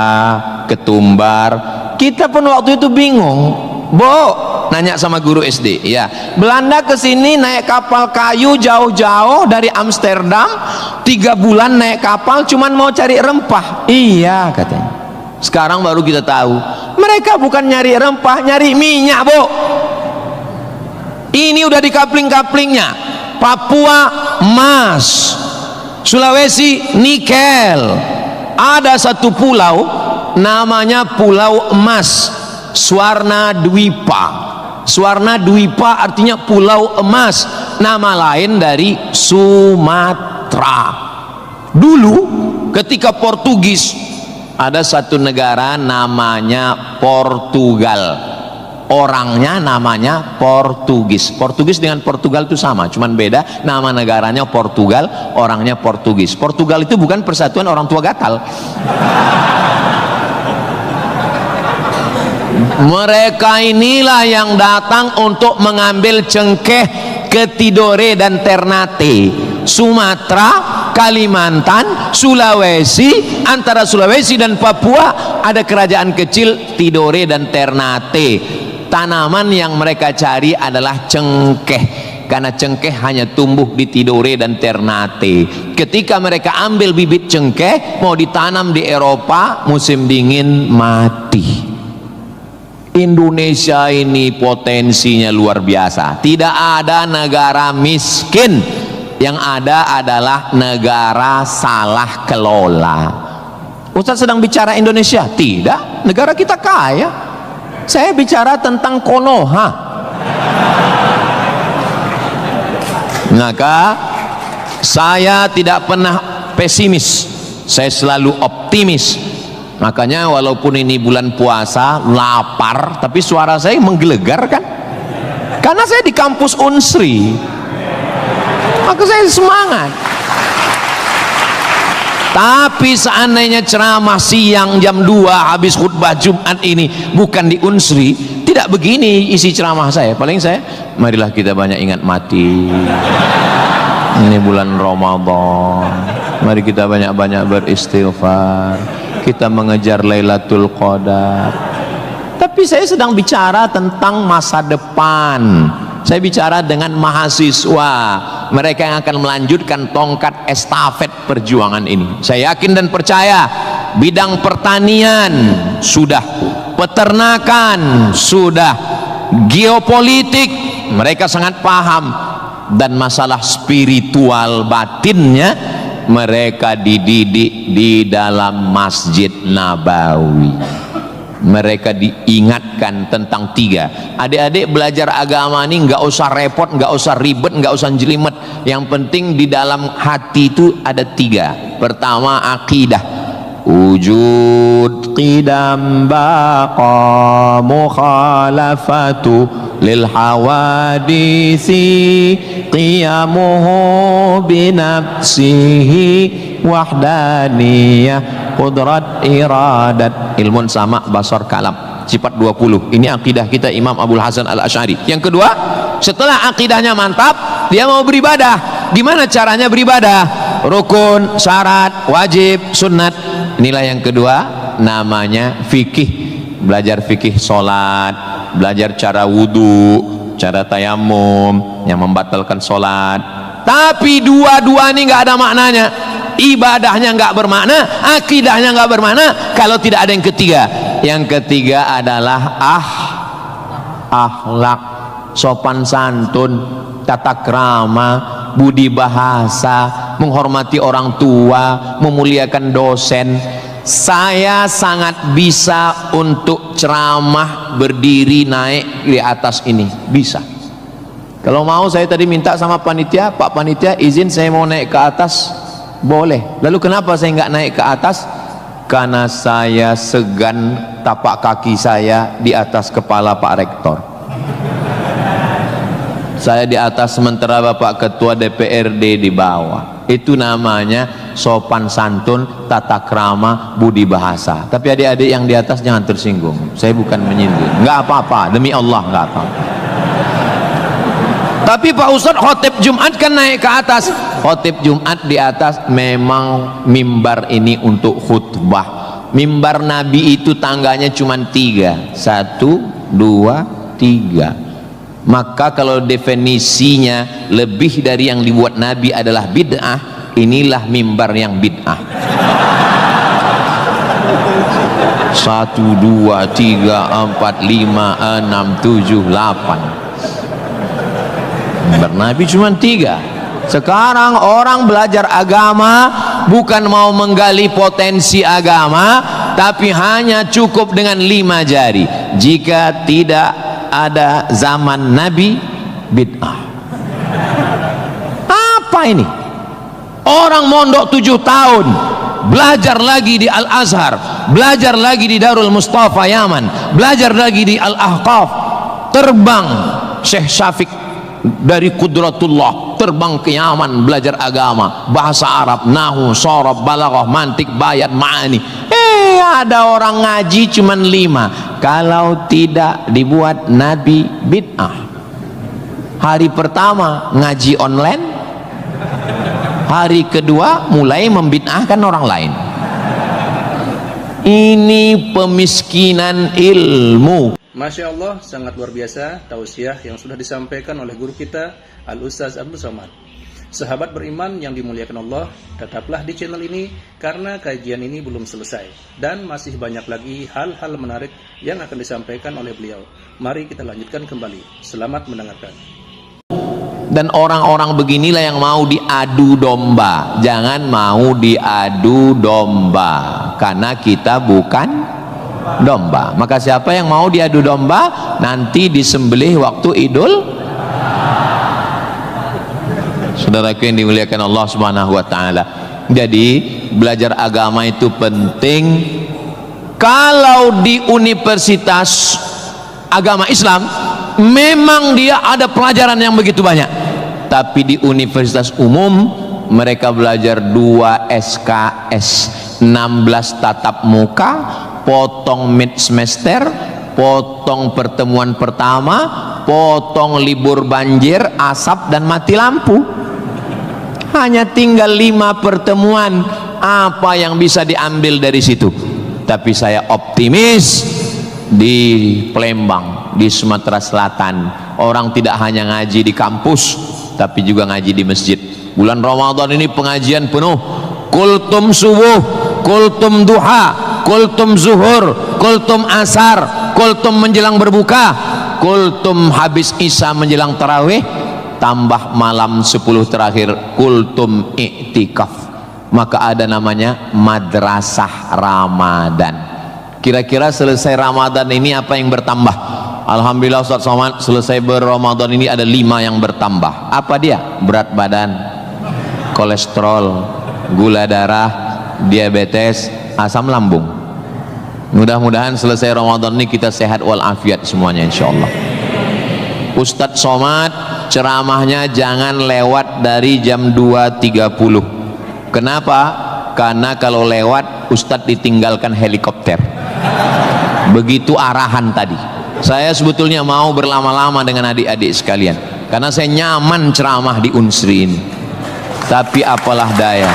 ketumbar. Kita pun waktu itu bingung. Nanya sama guru SD, ya, Belanda kesini naik kapal kayu jauh-jauh dari Amsterdam, 3 bulan naik kapal cuman mau cari rempah. Iya, katanya. Sekarang baru kita tahu, mereka bukan nyari rempah, nyari minyak, Ini udah di kapling-kaplingnya. Papua emas, Sulawesi nikel. Ada satu pulau namanya Pulau Emas, Swarna Dwipa. Swarna Dwipa artinya pulau emas, nama lain dari Sumatera. Dulu ketika Portugis, ada satu negara namanya Portugal, orangnya namanya Portugis. Portugis dengan Portugal itu sama, cuman beda, nama negaranya Portugal, orangnya Portugis. Portugal itu bukan persatuan orang tua gatal. Mereka inilah yang datang untuk mengambil cengkeh ke Tidore dan Ternate, Sumatera, Kalimantan, Sulawesi. Antara Sulawesi dan Papua ada kerajaan kecil Tidore dan Ternate. Tanaman yang mereka cari adalah cengkeh, karena cengkeh hanya tumbuh di Tidore dan Ternate. Ketika mereka ambil bibit cengkeh mau ditanam di Eropa, musim dingin mati. Indonesia ini potensinya luar biasa. Tidak ada negara miskin, yang ada adalah negara salah kelola. Ustaz sedang bicara Indonesia? Tidak, negara kita kaya. Saya bicara tentang Konoha. Maka saya tidak pernah pesimis, saya selalu optimis. Makanya walaupun ini bulan puasa, lapar, tapi suara saya menggelegar kan? Karena saya di kampus Unsri, maka saya semangat. Tapi seandainya ceramah siang jam 2 habis khutbah Jumat ini bukan di Unsri, tidak begini isi ceramah saya. Paling saya, marilah kita banyak ingat mati. Ini bulan Ramadan, mari kita banyak-banyak beristighfar, kita mengejar Lailatul Qadar. Tapi saya sedang bicara tentang masa depan. Saya bicara dengan mahasiswa, mereka yang akan melanjutkan tongkat estafet perjuangan ini. Saya yakin dan percaya bidang pertanian sudah, peternakan sudah, geopolitik mereka sangat paham, dan masalah spiritual batinnya mereka dididik di dalam Masjid Nabawi. Mereka diingatkan tentang 3. Adik-adik belajar agama ini nggak usah repot, nggak usah ribet, nggak usah jelimet. Yang penting di dalam hati itu ada 3. Pertama, akidah. Wujud qidam baqa mukhalafatu lil hawadisi qiyamuhu binafsihi wahdaniyah qudrat iradat ilmun sama basar kalam sifat 20. Ini akidah kita Imam Abul Hasan Al-Asy'ari. Yang kedua, setelah akidahnya mantap, dia mau beribadah. Gimana caranya beribadah? Rukun, syarat, wajib, sunnat. Inilah yang kedua, namanya fikih. Belajar fikih sholat, belajar cara wudhu, cara tayamum yang membatalkan sholat. Tapi dua-dua ini nggak ada maknanya. Ibadahnya nggak bermakna, akidahnya nggak bermakna kalau tidak ada yang ketiga. Yang ketiga adalah akhlak, sopan santun, tata krama, budi bahasa, menghormati orang tua, memuliakan dosen. Saya sangat bisa untuk ceramah berdiri naik di atas ini, bisa. Kalau mau saya tadi minta sama panitia, Pak panitia izin saya mau naik ke atas, boleh. Lalu kenapa saya nggak naik ke atas? Karena saya segan tapak kaki saya di atas kepala Pak Rektor. Saya di atas sementara Bapak Ketua DPRD di bawah. Itu namanya sopan santun, tata krama, budi bahasa. Tapi adik-adik yang di atas jangan tersinggung. Saya bukan menyindir. Nggak apa-apa, demi Allah nggak apa-apa. Tapi Pak Ustadz khotib Jumat kan naik ke atas. Khotib Jumat di atas memang mimbar ini untuk khutbah. Mimbar Nabi itu tangganya cuma 3. 1, 2, 3. Maka kalau definisinya lebih dari yang dibuat Nabi adalah bid'ah, inilah mimbar yang bid'ah. 1, 2, 3, 4, 5, 6, 7, 8. Mimbar Nabi cuma 3. Sekarang orang belajar agama bukan mau menggali potensi agama, tapi hanya cukup dengan 5 jari. Jika tidak ada zaman Nabi, bid'ah. Apa ini? Orang mondok 7 tahun, belajar lagi di Al-Azhar, belajar lagi di Darul Mustafa Yaman, belajar lagi di Al-Ahqaf, terbang Syekh Syafiq dari Qudratullah, terbang ke Yaman belajar agama, bahasa Arab, nahwu, sharaf, balaghah, mantik, bayat, ma'ani. Ada orang ngaji cuman 5. Kalau tidak dibuat Nabi, bid'ah. Hari pertama ngaji online, hari kedua mulai membid'ahkan orang lain. Ini pemiskinan ilmu. Masya Allah, sangat luar biasa tausiah yang sudah disampaikan oleh guru kita Al-Ustaz Abdul Somad. Sahabat beriman yang dimuliakan Allah, tetaplah di channel ini karena kajian ini belum selesai dan masih banyak lagi hal-hal menarik yang akan disampaikan oleh beliau. Mari kita lanjutkan kembali. Selamat mendengarkan. Dan orang-orang beginilah yang mau diadu domba. Jangan mau diadu domba, karena kita bukan domba. Maka siapa yang mau diadu domba, nanti disembelih waktu Idul. Saudaraku yang dimuliakan Allah Subhanahu wa taala. Jadi belajar agama itu penting. Kalau di universitas agama Islam memang dia ada pelajaran yang begitu banyak, tapi di universitas umum mereka belajar 2 SKS, 16 tatap muka, potong mid semester, potong pertemuan pertama, potong libur banjir, asap dan mati lampu. Hanya tinggal 5 pertemuan. Apa yang bisa diambil dari situ? Tapi saya optimis di Palembang, di Sumatera Selatan, orang tidak hanya ngaji di kampus, tapi juga ngaji di masjid. Bulan Ramadan ini pengajian penuh. Kultum subuh, kultum duha, kultum zuhur, kultum asar, kultum menjelang berbuka, kultum habis isya menjelang tarawih, tambah malam 10 terakhir kultum iktikaf. Maka ada namanya madrasah Ramadan. Kira-kira selesai Ramadan ini apa yang bertambah? Alhamdulillah Ustaz Somad, selesai berRamadan ini ada 5 yang bertambah. Apa dia? Berat badan, kolesterol, gula darah, diabetes, asam lambung. Mudah-mudahan selesai Ramadan ini kita sehat walafiat semuanya insyaallah. Ustaz Somad ceramahnya jangan lewat dari jam 2.30. Kenapa? Karena kalau lewat Ustadz ditinggalkan helikopter. Begitu arahan tadi. Saya sebetulnya mau berlama-lama dengan adik-adik sekalian, karena saya nyaman ceramah di Unsri ini. Tapi apalah daya,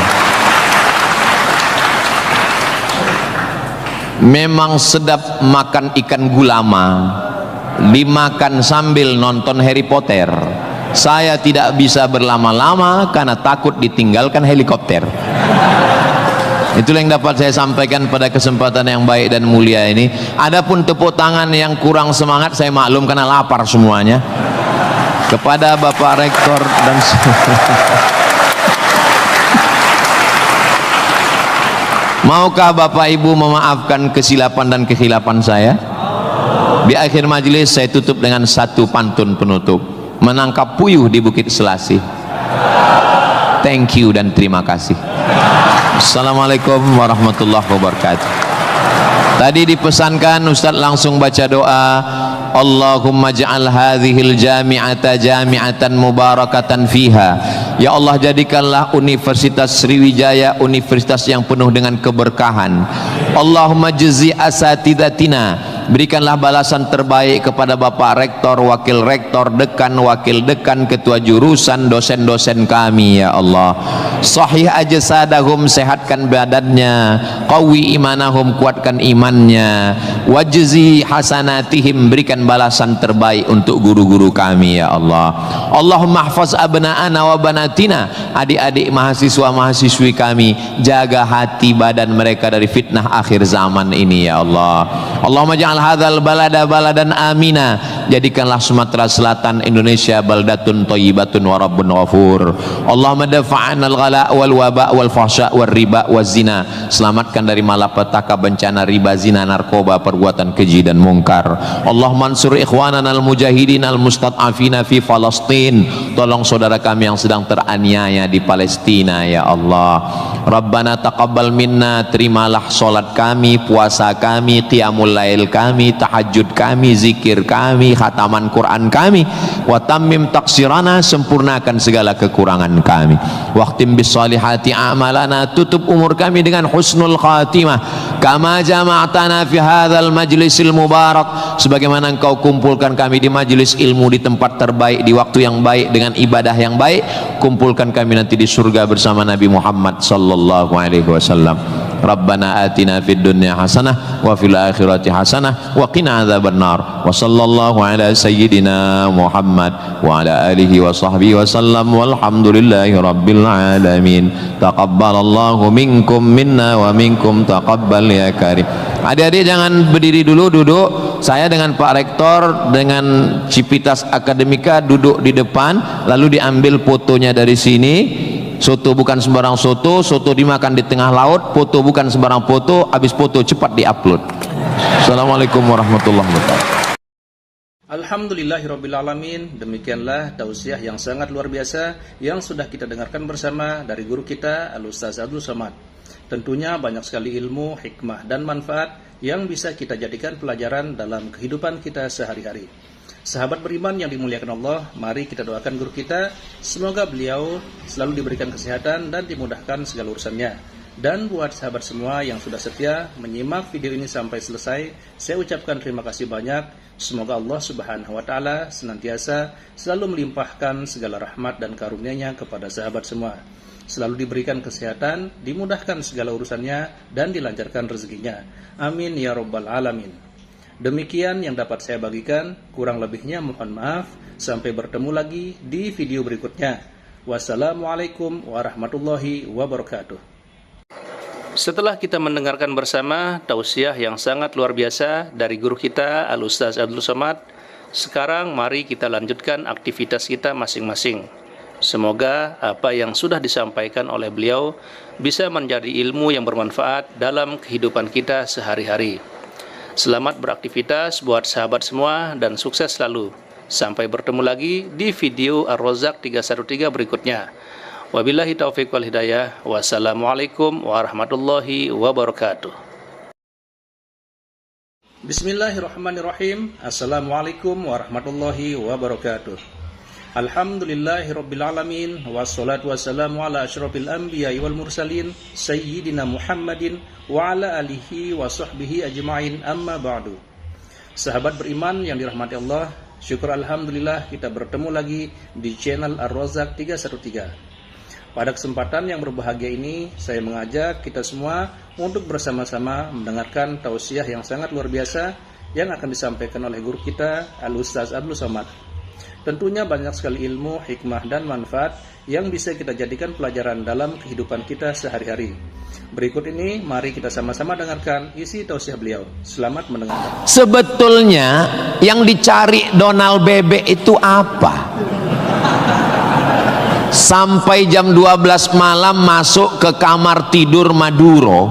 memang sedap makan ikan gulama, dimakan sambil nonton Harry Potter. Saya tidak bisa berlama-lama karena takut ditinggalkan helikopter. Itulah yang dapat saya sampaikan pada kesempatan yang baik dan mulia ini. Adapun tepuk tangan yang kurang semangat saya maklum karena lapar semuanya. Kepada Bapak Rektor dan maukah Bapak Ibu memaafkan kesilapan dan kekhilapan saya? Di akhir majelis saya tutup dengan satu pantun penutup. Menangkap puyuh di Bukit Selasih. Thank you dan terima kasih. Assalamualaikum warahmatullahi wabarakatuh. Tadi dipesankan Ustaz langsung baca doa. Allahumma ja'al hadhil jami'ata jami'atan mubarakatan fiha. Ya Allah, jadikanlah Universitas Sriwijaya universitas yang penuh dengan keberkahan. Allahumma jazi asatidatina, berikanlah balasan terbaik kepada Bapak Rektor, Wakil Rektor, Dekan, Wakil Dekan, Ketua Jurusan, dosen-dosen kami ya Allah. Sahih ajsadahum, sehatkan badannya, qawi imanahum, kuatkan imannya, wajzi hasanatihim, berikan balasan terbaik untuk guru-guru kami ya Allah. Allahumma hafaz abna'ana wa banatina, adik-adik mahasiswa-mahasiswi kami, jaga hati badan mereka dari fitnah akhir zaman ini ya Allah. Allahumma ja'al hadzal balada baladan amina, jadikanlah Sumatera Selatan Indonesia baldatun thayyibatun wa rabbun ghafur. Allahumma dafa'an al-ghala wal waba wal fahsya wal riba waz zina, selamatkan dari malapetaka, bencana, riba, zina, narkoba, perbuatan keji dan mungkar. Allahumma ansur ikhwanana al-mujahidin al-mustad'afina fi Palestin, tolong saudara kami yang sedang teraniaya di Palestina ya Allah. Rabbana taqabbal minna, terimalah salat kami, puasa kami, qiyamul lail kami, tahajud kami, zikir kami, khataman Quran kami. Wa tammim taqsirana, sempurnakan segala kekurangan kami. Waqtim bis salihati a'malana, tutup umur kami dengan husnul khatimah. Kama jama'tana fi hadzal majlisil mubarak, sebagaimana engkau kumpulkan kami di majelis ilmu di tempat terbaik, di waktu yang baik, dengan ibadah yang baik, kumpulkan kami nanti di surga bersama Nabi Muhammad sallallahu alaihi wasallam. Rabbana atina fid dunya hasanah wa fil akhirati hasanah wa qina adzabannar. Wa sallallahu ala sayyidina Muhammad wa ala alihi wa sahbihi wa sallam walhamdulillahi rabbil alamin. Taqabbalallahu minkum minna wa minkum taqabbal ya karim. Adik-adik jangan berdiri dulu, duduk. Saya dengan Pak Rektor dengan Civitas Akademika duduk di depan, lalu diambil fotonya dari sini. Soto bukan sembarang soto, soto dimakan di tengah laut, foto bukan sembarang foto, habis foto cepat diupload. Assalamualaikum warahmatullahi wabarakatuh. Alhamdulillahirrabbilalamin. Demikianlah tausiah yang sangat luar biasa yang sudah kita dengarkan bersama dari guru kita Al-Ustaz Abdul Somad. Tentunya banyak sekali ilmu, hikmah dan manfaat yang bisa kita jadikan pelajaran dalam kehidupan kita sehari-hari. Sahabat beriman yang dimuliakan Allah, mari kita doakan guru kita, semoga beliau selalu diberikan kesehatan dan dimudahkan segala urusannya. Dan buat sahabat semua yang sudah setia menyimak video ini sampai selesai, saya ucapkan terima kasih banyak. Semoga Allah Subhanahu wa taala senantiasa selalu melimpahkan segala rahmat dan karunia-Nya kepada sahabat semua. Selalu diberikan kesehatan, dimudahkan segala urusannya dan dilancarkan rezekinya. Amin ya rabbal alamin. Demikian yang dapat saya bagikan, kurang lebihnya mohon maaf. Sampai bertemu lagi di video berikutnya. Wassalamualaikum warahmatullahi wabarakatuh. Setelah kita mendengarkan bersama tausiah yang sangat luar biasa dari guru kita Al-Ustaz Abdul Somad, sekarang mari kita lanjutkan aktivitas kita masing-masing. Semoga apa yang sudah disampaikan oleh beliau bisa menjadi ilmu yang bermanfaat dalam kehidupan kita sehari-hari. Selamat beraktivitas buat sahabat semua dan sukses selalu. Sampai bertemu lagi di video Ar-Razzaq 313 berikutnya. Wabillahi taufiq wal hidayah. Wassalamualaikum warahmatullahi wabarakatuh. Bismillahirrahmanirrahim. Assalamualaikum warahmatullahi wabarakatuh. Alhamdulillahirrabbilalamin. Wassalatu wassalamu ala asyrafil anbiya wal mursalin Sayyidina Muhammadin wa ala alihi wa sahbihi ajma'in, amma ba'du. Sahabat beriman yang dirahmati Allah, syukur alhamdulillah kita bertemu lagi di channel Ar-Razzaq 313. Pada kesempatan yang berbahagia ini, saya mengajak kita semua untuk bersama-sama mendengarkan tausiah yang sangat luar biasa yang akan disampaikan oleh guru kita Al-Ustaz Abdul Somad. Tentunya banyak sekali ilmu, hikmah, dan manfaat yang bisa kita jadikan pelajaran dalam kehidupan kita sehari-hari. Berikut ini, mari kita sama-sama dengarkan isi tausiah beliau. Selamat mendengarkan. Sebetulnya yang dicari Donald Bebek itu apa? Sampai jam 12 malam masuk ke kamar tidur Maduro,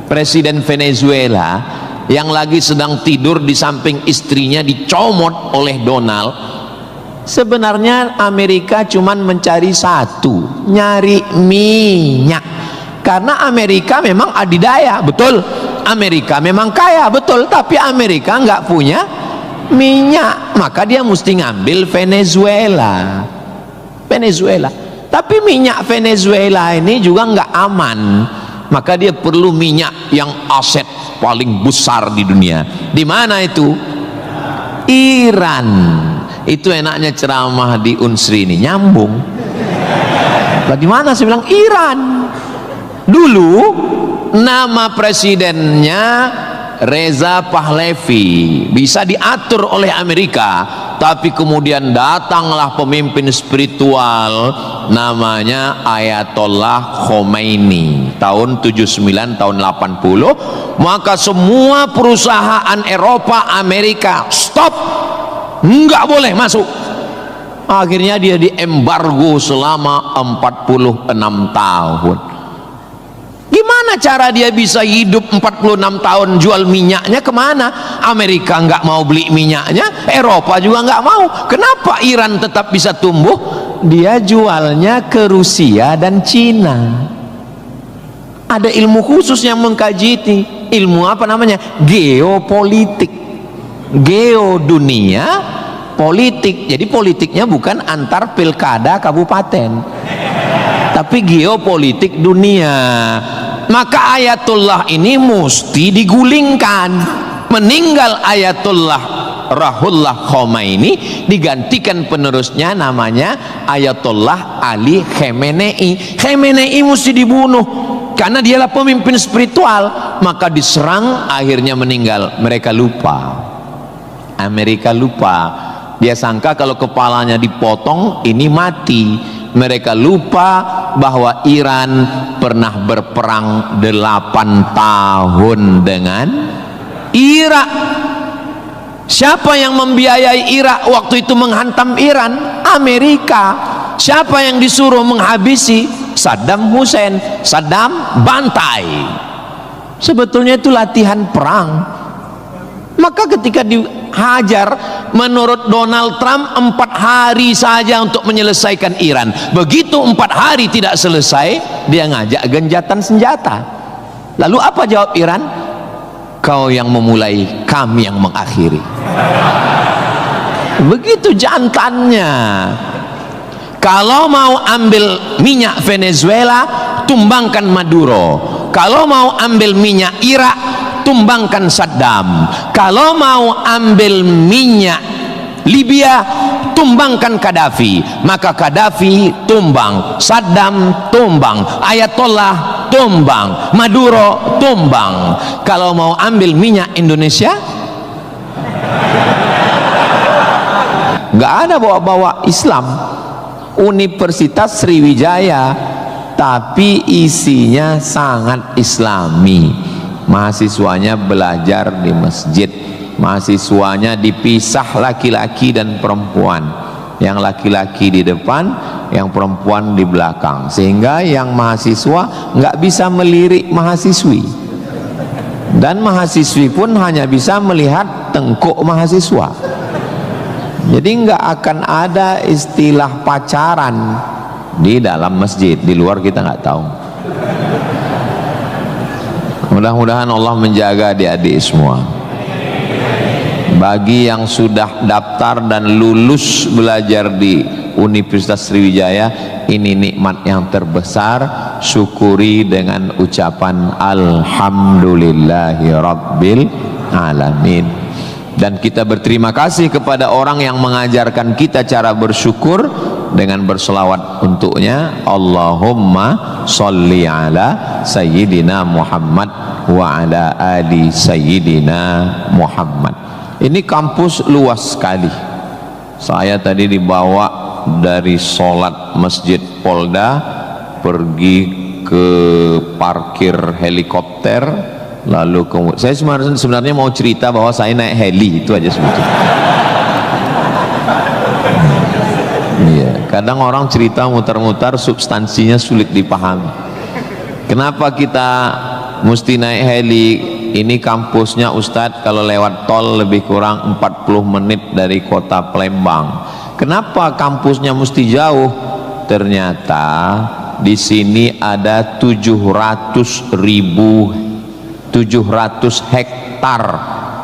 Presiden Venezuela, yang lagi sedang tidur di samping istrinya dicomot oleh Donald. Sebenarnya Amerika cuman mencari satu, nyari minyak. Karena Amerika memang adidaya, betul. Amerika memang kaya, betul. Tapi Amerika nggak punya minyak, maka dia mesti ngambil Venezuela. Tapi minyak Venezuela ini juga nggak aman, maka dia perlu minyak yang aset paling besar di dunia. Di mana itu? Iran. Itu enaknya ceramah di Unsri ini, nyambung. Bagaimana saya bilang Iran? Dulu nama presidennya Reza Pahlavi, bisa diatur oleh Amerika, tapi kemudian datanglah pemimpin spiritual namanya Ayatollah Khomeini tahun 79 tahun 80, maka semua perusahaan Eropa, Amerika stop, nggak boleh masuk. Akhirnya dia diembargo selama 46 tahun. Gimana cara dia bisa hidup 46 tahun? Jual minyaknya kemana? Amerika nggak mau beli minyaknya, Eropa juga nggak mau. Kenapa Iran tetap bisa tumbuh? Dia jualnya ke Rusia dan Cina. Ada ilmu khusus yang mengkaji ini. Ilmu apa namanya? Geopolitik. Geo dunia, politik. Jadi politiknya bukan antar pilkada kabupaten, tapi geopolitik dunia. Maka Ayatullah ini mesti digulingkan. Meninggal Ayatullah Ruhollah Khomeini, digantikan penerusnya namanya Ayatollah Ali Khamenei. Khamenei mesti dibunuh karena dialah pemimpin spiritual. Maka diserang, akhirnya meninggal. Mereka lupa, Amerika lupa. Dia sangka kalau kepalanya dipotong ini mati. Mereka lupa bahwa Iran pernah berperang 8 tahun dengan Irak. Siapa yang membiayai Irak waktu itu menghantam Iran? Amerika. Siapa yang disuruh menghabisi? Saddam Hussein. Saddam bantai. Sebetulnya itu latihan perang. Maka ketika dihajar, menurut Donald Trump 4 hari saja untuk menyelesaikan Iran. Begitu 4 hari tidak selesai, dia ngajak genjatan senjata. Lalu apa jawab Iran? Kau yang memulai, kami yang mengakhiri. Begitu jantannya. Kalau mau ambil minyak Venezuela, tumbangkan Maduro. Kalau mau ambil minyak Irak, tumbangkan Saddam. Kalau mau ambil minyak Libya, tumbangkan Gaddafi. Maka Gaddafi tumbang, Saddam tumbang, Ayatollah tumbang, Maduro tumbang. Kalau mau ambil minyak Indonesia, nggak ada bawa-bawa Islam. Universitas Sriwijaya, tapi isinya sangat Islami. Mahasiswanya belajar di masjid, mahasiswanya dipisah laki-laki dan perempuan, yang laki-laki di depan, yang perempuan di belakang, sehingga yang mahasiswa nggak bisa melirik mahasiswi, dan mahasiswi pun hanya bisa melihat tengkuk mahasiswa. Jadi nggak akan ada istilah pacaran di dalam masjid. Di luar kita nggak tahu. Mudah-mudahan Allah menjaga adik-adik semua. Bagi yang sudah daftar dan lulus belajar di Universitas Sriwijaya, ini nikmat yang terbesar. Syukuri dengan ucapan Alhamdulillahi Rabbil Alamin. Dan kita berterima kasih kepada orang yang mengajarkan kita cara bersyukur dengan berselawat untuknya. Allahumma sholli ala Sayyidina Muhammad wa ala ali Sayyidina Muhammad. Ini kampus luas sekali. Saya tadi dibawa dari sholat Masjid Polda pergi ke parkir helikopter. Lalu saya sebenarnya mau cerita bahwa saya naik heli, itu aja sebetulnya. Iya, kadang orang cerita mutar-mutar, substansinya sulit dipahami. Kenapa kita mesti naik heli? Ini kampusnya Ustadz kalau lewat tol lebih kurang 40 menit dari kota Palembang. Kenapa kampusnya mesti jauh? Ternyata di sini ada 700 hektar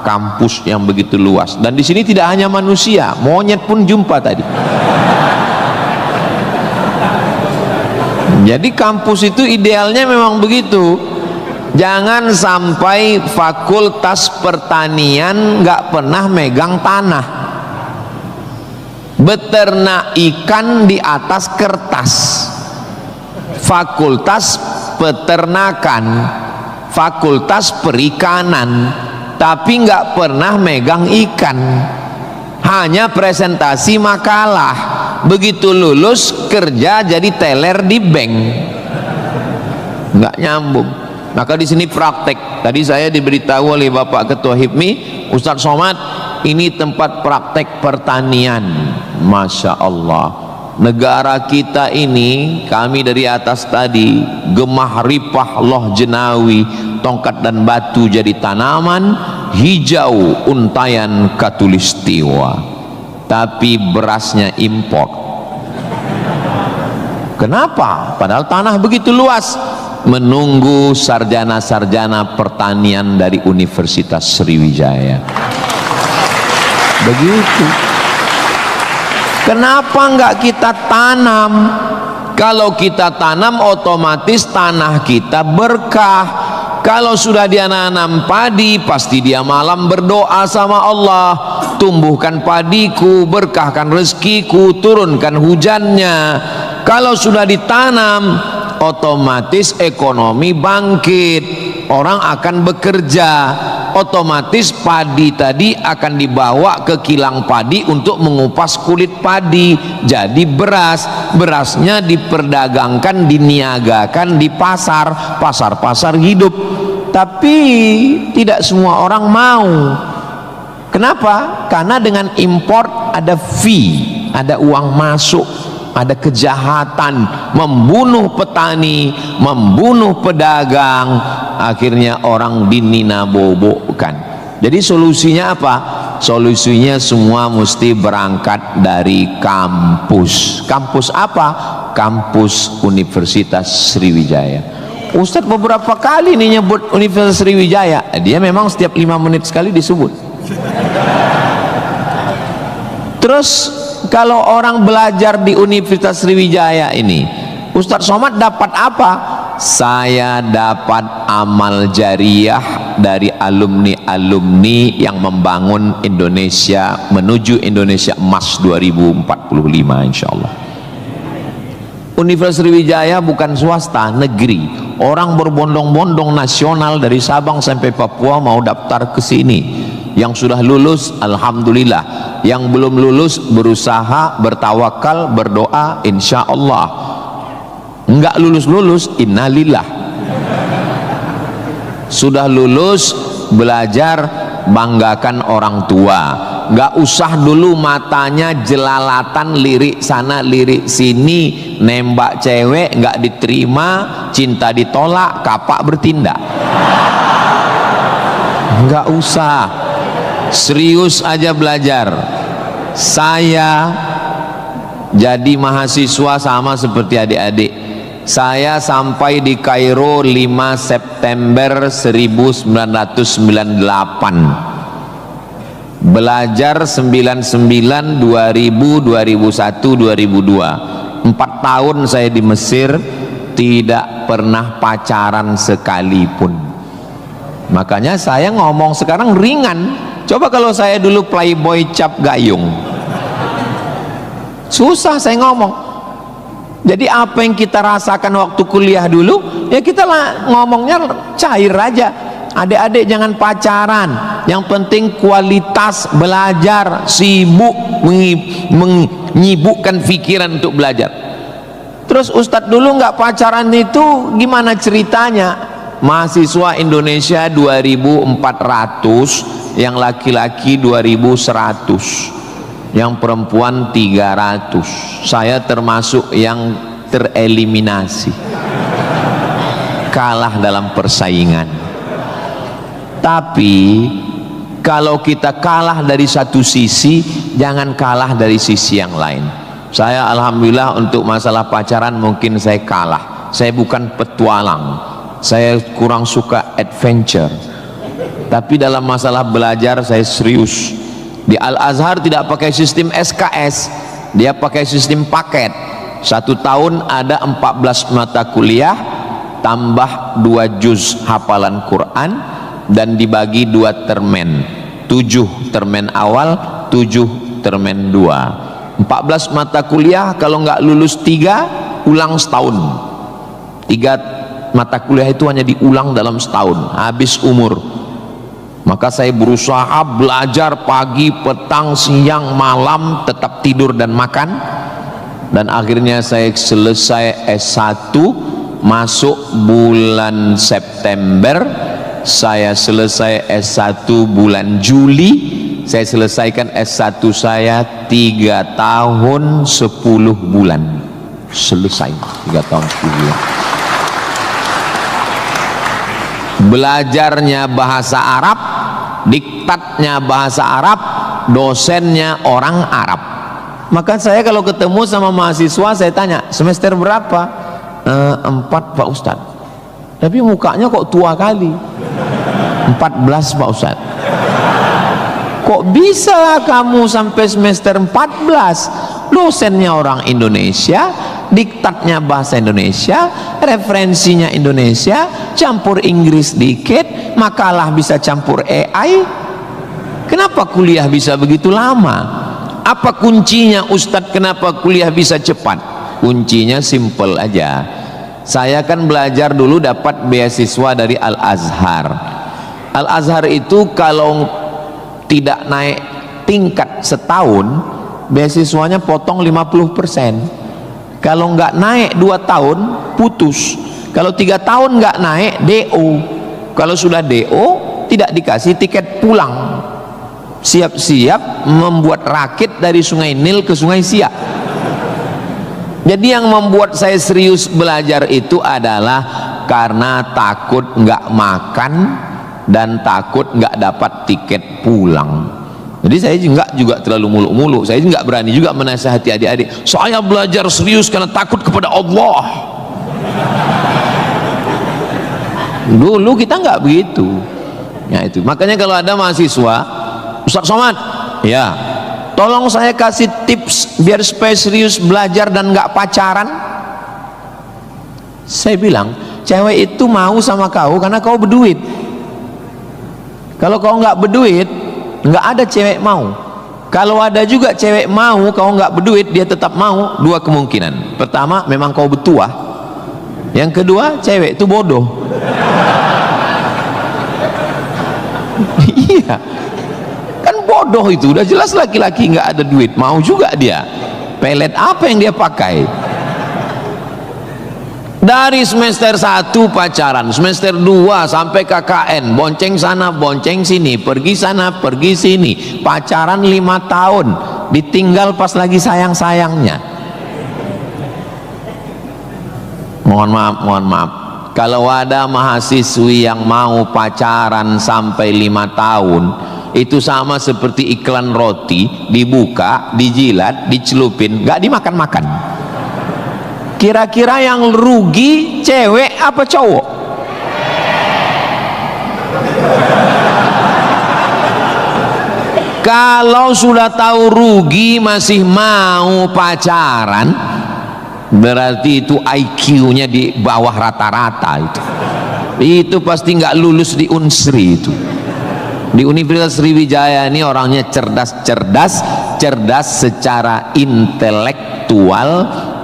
kampus yang begitu luas, dan di sini tidak hanya manusia, monyet pun jumpa tadi. Jadi kampus itu idealnya memang begitu. Jangan sampai fakultas pertanian nggak pernah megang tanah, beternak ikan di atas kertas. Fakultas peternakan, fakultas perikanan, tapi nggak pernah megang ikan, hanya presentasi makalah. Begitu lulus kerja jadi teller di bank, nggak nyambung. Maka di sini praktek. Tadi saya diberitahu oleh Bapak Ketua HIPMI, Ustadz Somad, ini tempat praktek pertanian. Masya Allah, negara kita ini, kami dari atas tadi, gemah ripah loh jenawi, tongkat dan batu jadi tanaman, hijau untayan katulistiwa, tapi berasnya impor. Kenapa? Padahal tanah begitu luas. Menunggu sarjana-sarjana pertanian dari Universitas Sriwijaya. Begitu. Kenapa enggak kita tanam? Kalau kita tanam otomatis tanah kita berkah. Kalau sudah dia nanam padi, pasti dia malam berdoa sama Allah, tumbuhkan padiku, berkahkan rezekiku, turunkan hujannya. Kalau sudah ditanam, otomatis ekonomi bangkit, orang akan bekerja, otomatis padi tadi akan dibawa ke kilang padi untuk mengupas kulit padi jadi beras. Berasnya diperdagangkan, diniagakan di pasar-pasar hidup. Tapi tidak semua orang mau. Kenapa? Karena dengan import ada fee, ada uang masuk, ada kejahatan, membunuh petani, membunuh pedagang, akhirnya orang dininabobokan. Jadi solusinya apa? Solusinya semua mesti berangkat dari kampus. Kampus apa? Kampus Universitas Sriwijaya. Ustadz beberapa kali nih nyebut Universitas Sriwijaya, dia memang setiap 5 menit sekali disebut. Terus kalau orang belajar di Universitas Sriwijaya ini, Ustadz Somad dapat apa? Saya dapat amal jariah dari alumni-alumni yang membangun Indonesia menuju Indonesia Emas 2045 insyaallah. Universitas Sriwijaya bukan swasta, negeri. Orang berbondong-bondong nasional dari Sabang sampai Papua mau daftar ke sini. Yang sudah lulus alhamdulillah, yang belum lulus berusaha, bertawakal, berdoa insya Allah. Enggak lulus innalillah. Sudah lulus belajar, banggakan orang tua. Enggak usah dulu matanya jelalatan lirik sana lirik sini, nembak cewek enggak diterima, cinta ditolak, kapak bertindak. Enggak usah, serius aja belajar. Saya jadi mahasiswa sama seperti adik-adik. Saya sampai di Kairo 5 September 1998. Belajar 99, 2000, 2001, 2002. 4 tahun saya di Mesir, tidak pernah pacaran sekalipun. Makanya saya ngomong sekarang ringan. Coba kalau saya dulu playboy cap gayung, susah saya ngomong. Jadi apa yang kita rasakan waktu kuliah dulu, ya kita ngomongnya cair aja. Adik-adik jangan pacaran, yang penting kualitas belajar, sibuk menyibukkan pikiran untuk belajar. Terus Ustadz dulu nggak pacaran itu gimana ceritanya? Mahasiswa Indonesia 2400, yang laki-laki 2100, yang perempuan 300. Saya termasuk yang tereliminasi, kalah dalam persaingan. Tapi kalau kita kalah dari satu sisi, jangan kalah dari sisi yang lain. Saya alhamdulillah untuk masalah pacaran mungkin saya kalah. Saya bukan petualang, saya kurang suka adventure. Tapi dalam masalah belajar saya serius. Di Al-Azhar tidak pakai sistem SKS, dia pakai sistem paket. 1 tahun ada 14 mata kuliah, tambah 2 juz hafalan Quran, dan dibagi 2 termen, 7 termen awal, 7 termen 2. 14 mata kuliah, kalau nggak lulus 3, ulang setahun. 3 mata kuliah itu hanya diulang dalam setahun, habis umur. Maka saya berusaha belajar pagi, petang, siang, malam, tetap tidur dan makan. Dan akhirnya saya selesai S1, masuk bulan September. Saya selesai S1 bulan Juli, saya selesaikan S1 saya 3 tahun 10 bulan. Selesai 3 tahun 10 bulan. Belajarnya bahasa Arab, diktatnya bahasa Arab, dosennya orang Arab. Maka saya kalau ketemu sama mahasiswa, saya tanya, semester berapa? 4 Pak Ustadz. Tapi mukanya kok tua kali. 14 Pak Ustadz. Kok bisa kamu sampai semester 14? Dosennya orang Indonesia, diktatnya bahasa Indonesia, referensinya Indonesia, campur Inggris dikit, makalah bisa campur AI. Kenapa kuliah bisa begitu lama? Apa kuncinya Ustadz, kenapa kuliah bisa cepat? Kuncinya simple aja. Saya kan belajar dulu dapat beasiswa dari Al-Azhar. Al-Azhar itu kalau tidak naik tingkat setahun, beasiswanya potong 50%. Kalau nggak naik 2 tahun, putus. Kalau 3 tahun nggak naik, DO. Kalau sudah DO, tidak dikasih tiket pulang. Siap-siap membuat rakit dari Sungai Nil ke Sungai Siak. Jadi yang membuat saya serius belajar itu adalah karena takut nggak makan dan takut nggak dapat tiket pulang. Jadi saya juga terlalu muluk-muluk. Saya nggak berani juga menasihati adik-adik. Saya belajar serius karena takut kepada Allah. Dulu kita nggak begitu. Ya itu. Makanya kalau ada mahasiswa, Ustaz Somad, ya, tolong saya kasih tips biar supaya serius belajar dan nggak pacaran. Saya bilang, cewek itu mau sama kau karena kau berduit. Kalau kau nggak berduit, nggak ada cewek mau. Kalau ada juga cewek mau, kau nggak berduit, dia tetap mau. 2 kemungkinan. Pertama, memang kau bertuah. Yang kedua, cewek itu bodoh. Iya, kan bodoh itu. Udah jelas laki-laki nggak ada duit, mau juga dia. Pelet apa yang dia pakai? Dari semester 1 pacaran, semester 2 sampai KKN, bonceng sana bonceng sini, pergi sana pergi sini, pacaran 5 tahun, ditinggal pas lagi sayang-sayangnya. Mohon maaf, kalau ada mahasiswi yang mau pacaran sampai 5 tahun, itu sama seperti iklan roti, dibuka, dijilat, dicelupin, nggak dimakan-makan. Kira-kira yang rugi cewek apa cowok? Kalau sudah tahu rugi masih mau pacaran, berarti itu IQ-nya di bawah rata-rata. Itu pasti nggak lulus di Unsri itu. Di Universitas Sriwijaya ini orangnya cerdas secara intelektual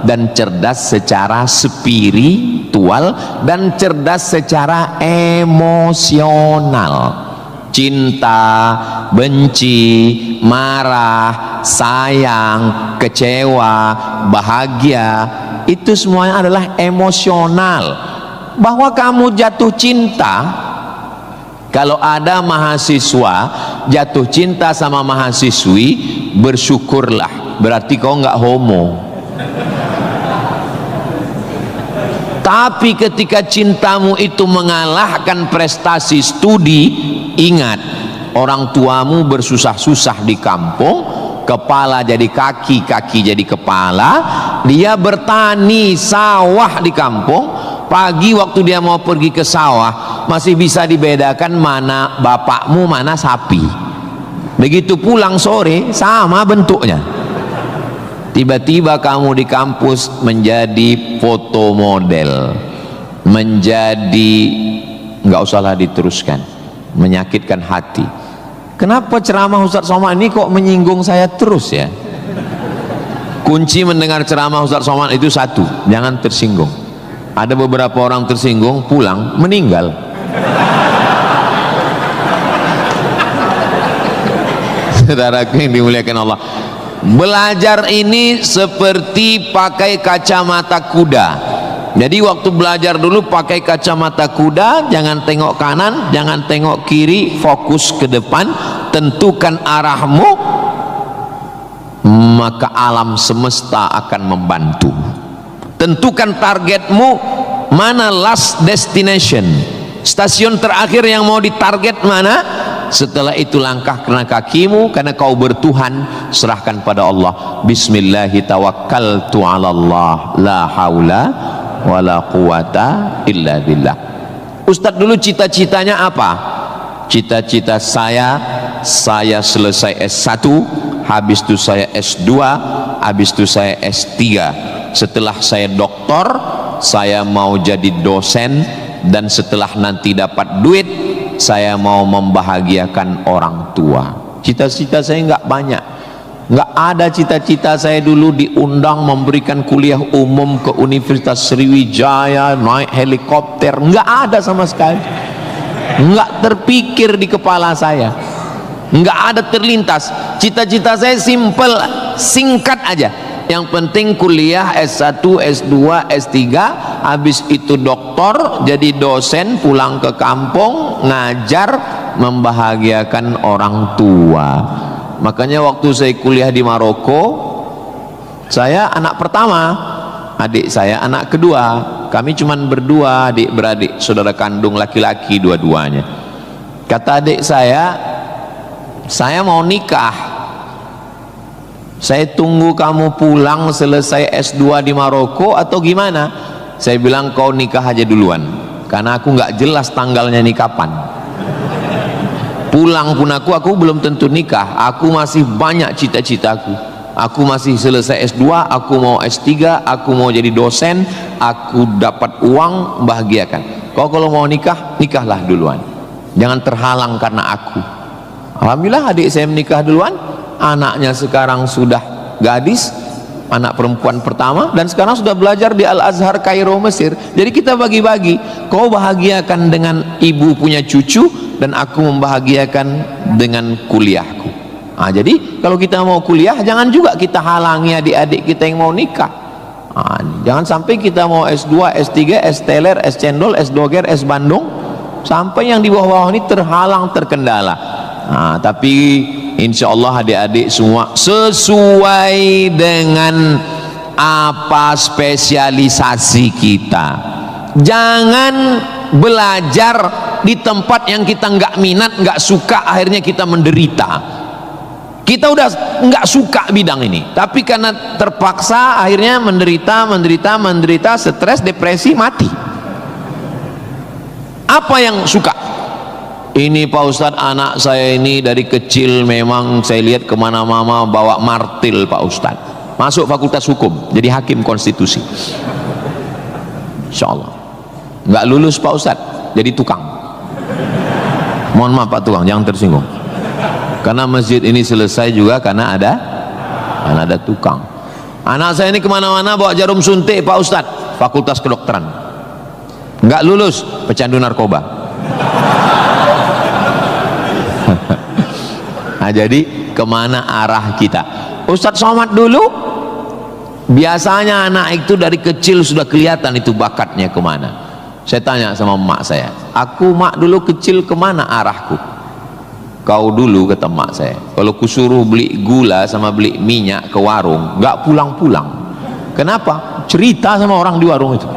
dan cerdas secara spiritual dan cerdas secara emosional. Cinta, benci, marah, sayang, kecewa, bahagia, itu semuanya adalah emosional. Bahwa kamu jatuh cinta, kalau ada mahasiswa jatuh cinta sama mahasiswi, bersyukurlah, berarti kau nggak homo. Tapi ketika cintamu itu mengalahkan prestasi studi, ingat, orang tuamu bersusah-susah di kampung, kepala jadi kaki, kaki jadi kepala, dia bertani sawah di kampung. Pagi waktu dia mau pergi ke sawah, masih bisa dibedakan mana bapakmu, mana sapi. Begitu pulang sore, sama bentuknya. Tiba-tiba kamu di kampus menjadi foto model, menjadi, nggak usahlah diteruskan, menyakitkan hati. Kenapa ceramah Ustaz Somad ini kok menyinggung saya terus ya? Kunci mendengar ceramah Ustaz Somad itu satu, jangan tersinggung. Ada beberapa orang tersinggung, pulang meninggal. Saudaraku yang dimuliakan Allah, belajar ini seperti pakai kacamata kuda. Jadi waktu belajar dulu pakai kacamata kuda, jangan tengok kanan, jangan tengok kiri, fokus ke depan, tentukan arahmu, maka alam semesta akan membantu. Tentukan targetmu, mana last destination, stasiun terakhir yang mau ditarget mana. Setelah itu langkah kena kakimu, karena kau bertuhan, serahkan pada Allah. Bismillahi tawakkaltu ala Allah, la haula wala quwata illa billah. Ustadz dulu cita-citanya apa? Cita-cita saya selesai S1, habis itu saya S2, habis itu saya S3. Setelah saya doktor, saya mau jadi dosen, dan setelah nanti dapat duit, saya mau membahagiakan orang tua. Cita-cita saya nggak banyak. Nggak ada cita-cita saya dulu diundang memberikan kuliah umum ke Universitas Sriwijaya, naik helikopter. Nggak ada sama sekali. Nggak terpikir di kepala saya. Nggak ada terlintas. Cita-cita saya simple, singkat aja. Yang penting kuliah S1, S2, S3, habis itu doktor, jadi dosen, pulang ke kampung, ngajar, membahagiakan orang tua. Makanya waktu saya kuliah di Maroko, saya anak pertama, adik saya anak kedua. Kami cuman berdua, adik beradik, saudara kandung laki-laki dua-duanya. Kata adik saya mau nikah. Saya tunggu kamu pulang selesai S2 di Maroko atau gimana? Saya bilang kau nikah aja duluan, karena aku nggak jelas tanggalnya nih kapan. Pulang pun aku belum tentu nikah. Aku masih banyak cita-citaku. Aku masih selesai S2, aku mau S3, aku mau jadi dosen, aku dapat uang, bahagiakan. Kau kalau mau nikah, nikahlah duluan. Jangan terhalang karena aku. Alhamdulillah adik saya menikah duluan. Anaknya sekarang sudah gadis, anak perempuan pertama, dan sekarang sudah belajar di Al-Azhar Kairo, Mesir. Jadi kita bagi-bagi. Kau bahagiakan dengan ibu punya cucu, dan aku membahagiakan dengan kuliahku. Nah, jadi kalau kita mau kuliah, jangan juga kita halangi adik-adik kita yang mau nikah. Nah, jangan sampai kita mau S2, S3, S teler, S cendol, S doger, S Bandung, sampai yang di bawah-bawah ini terhalang, terkendala. Nah, tapi insya Allah adik-adik semua sesuai dengan apa spesialisasi kita. Jangan belajar di tempat yang kita nggak minat, nggak suka, akhirnya kita menderita. Kita udah nggak suka bidang ini, tapi karena terpaksa akhirnya menderita, stres, depresi, mati. Apa yang suka? Ini Pak Ustadz, anak saya ini dari kecil memang saya lihat kemana-mana bawa martil Pak Ustadz. Masuk fakultas hukum, jadi hakim konstitusi. Insya Allah. Nggak lulus Pak Ustadz, jadi tukang. Mohon maaf Pak tukang, jangan tersinggung. Karena masjid ini selesai juga karena ada tukang. Anak saya ini kemana-mana bawa jarum suntik Pak Ustadz, fakultas kedokteran. Nggak lulus, pecandu narkoba. Nah, jadi kemana arah kita? Ustadz Somad dulu biasanya anak itu dari kecil sudah kelihatan itu bakatnya kemana. Saya tanya sama emak saya, aku mak dulu kecil kemana arahku? Kau dulu, kata emak saya, kalau kusuruh beli gula sama beli minyak ke warung nggak pulang-pulang. Kenapa? Cerita sama orang di warung itu,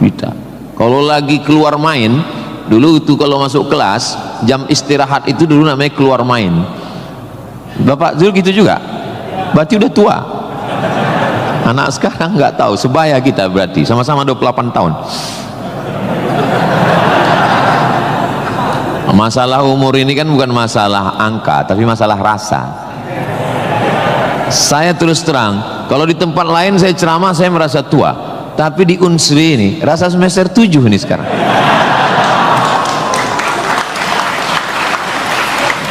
cerita. Kalau lagi keluar main dulu itu, kalau masuk kelas jam istirahat itu dulu namanya keluar main. Bapak dulu gitu juga? Berarti udah tua. Anak sekarang nggak tahu, sebaya kita berarti sama-sama 28 tahun. Masalah umur ini kan bukan masalah angka, tapi masalah rasa. Saya terus terang, kalau di tempat lain saya ceramah saya merasa tua, tapi di Unsri ini rasa semester 7 ini sekarang.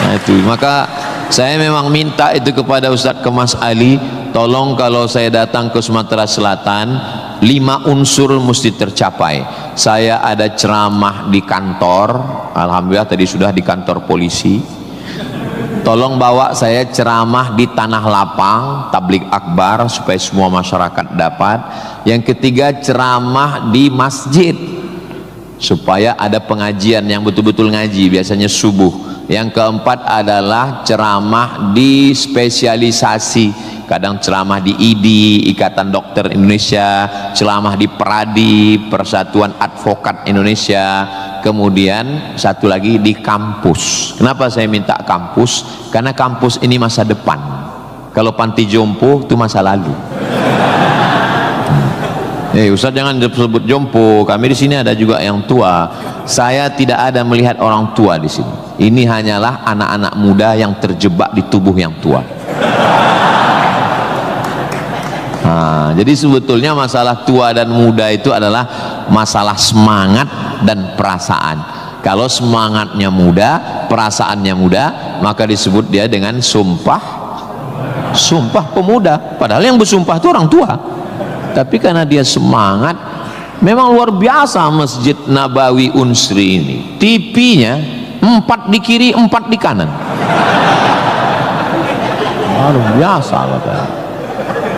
Nah, itu maka saya memang minta itu kepada Ustadz Kemas Ali, tolong kalau saya datang ke Sumatera Selatan 5 unsur mesti tercapai. Saya ada ceramah di kantor, alhamdulillah tadi sudah di kantor polisi. Tolong bawa saya ceramah di tanah lapang, tablik akbar supaya semua masyarakat dapat. Yang ketiga ceramah di masjid supaya ada pengajian yang betul-betul ngaji, biasanya subuh. Yang keempat adalah ceramah di spesialisasi. Kadang ceramah di IDI, Ikatan Dokter Indonesia, ceramah di PRADI, Persatuan Advokat Indonesia. Kemudian satu lagi di kampus. Kenapa saya minta kampus? Karena kampus ini masa depan. Kalau panti jompo itu masa lalu. Ustaz jangan disebut jompo. Kami di sini ada juga yang tua. Saya tidak ada melihat orang tua di sini. Ini hanyalah anak-anak muda yang terjebak di tubuh yang tua. Jadi sebetulnya masalah tua dan muda itu adalah masalah semangat dan perasaan. Kalau semangatnya muda, perasaannya muda, maka disebut dia dengan sumpah pemuda. Padahal yang bersumpah itu orang tua. Tapi karena dia semangat, memang luar biasa Masjid Nabawi Unsri ini. TV-nya 4 di kiri, 4 di kanan. Luar biasa katanya.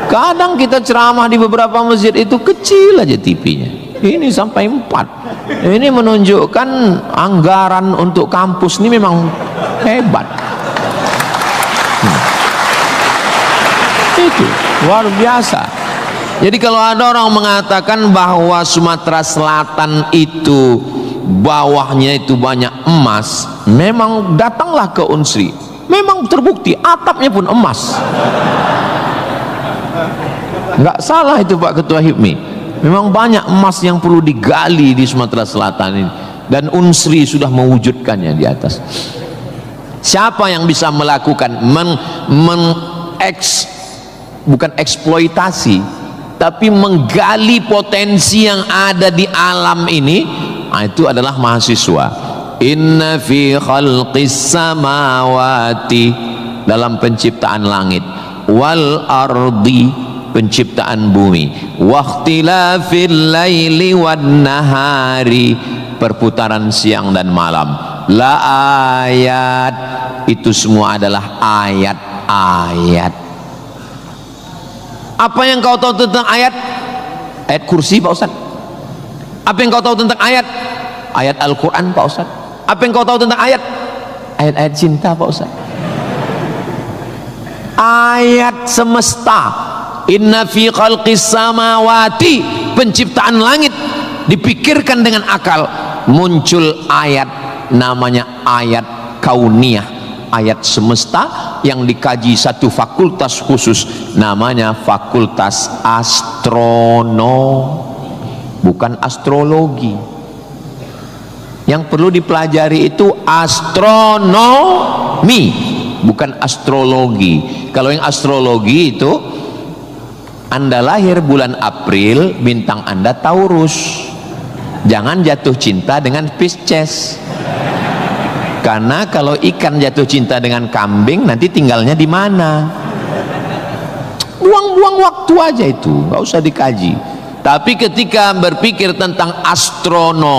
Kadang kita ceramah di beberapa masjid itu kecil aja TV-nya. Ini sampai 4. Ini menunjukkan anggaran untuk kampus ini memang hebat. Itu luar biasa. Jadi kalau ada orang mengatakan bahwa Sumatera Selatan itu bawahnya itu banyak emas, memang datanglah ke Unsri. Memang terbukti atapnya pun emas. Enggak salah itu Pak Ketua HIPMI. Memang banyak emas yang perlu digali di Sumatera Selatan ini, dan Unsri sudah mewujudkannya di atas. Siapa yang bisa melakukan bukan eksploitasi, tapi menggali potensi yang ada di alam ini, itu adalah mahasiswa. Inna fi khalqis samawati, dalam penciptaan langit, wal ardi, penciptaan bumi, waqtilafil laili wan nahari, perputaran siang dan malam, la ayat, itu semua adalah ayat-ayat. Apa yang kau tahu tentang ayat? Ayat kursi Pak Ustaz. Apa yang kau tahu tentang ayat? Ayat Al-Quran Pak Ustaz. Apa yang kau tahu tentang ayat? Ayat-ayat cinta Pak Ustaz. Ayat semesta. Inna fi khalqis samawati, penciptaan langit, dipikirkan dengan akal, muncul ayat, namanya ayat kauniyah, ayat semesta yang dikaji satu fakultas khusus, namanya fakultas astronomi, bukan astrologi. Yang perlu dipelajari itu astronomi, bukan astrologi. Kalau yang astrologi itu Anda lahir bulan April, bintang Anda Taurus. Jangan jatuh cinta dengan Pisces. Karena kalau ikan jatuh cinta dengan kambing, nanti tinggalnya di mana? Buang-buang waktu aja itu, nggak usah dikaji. Tapi ketika berpikir tentang astronomi,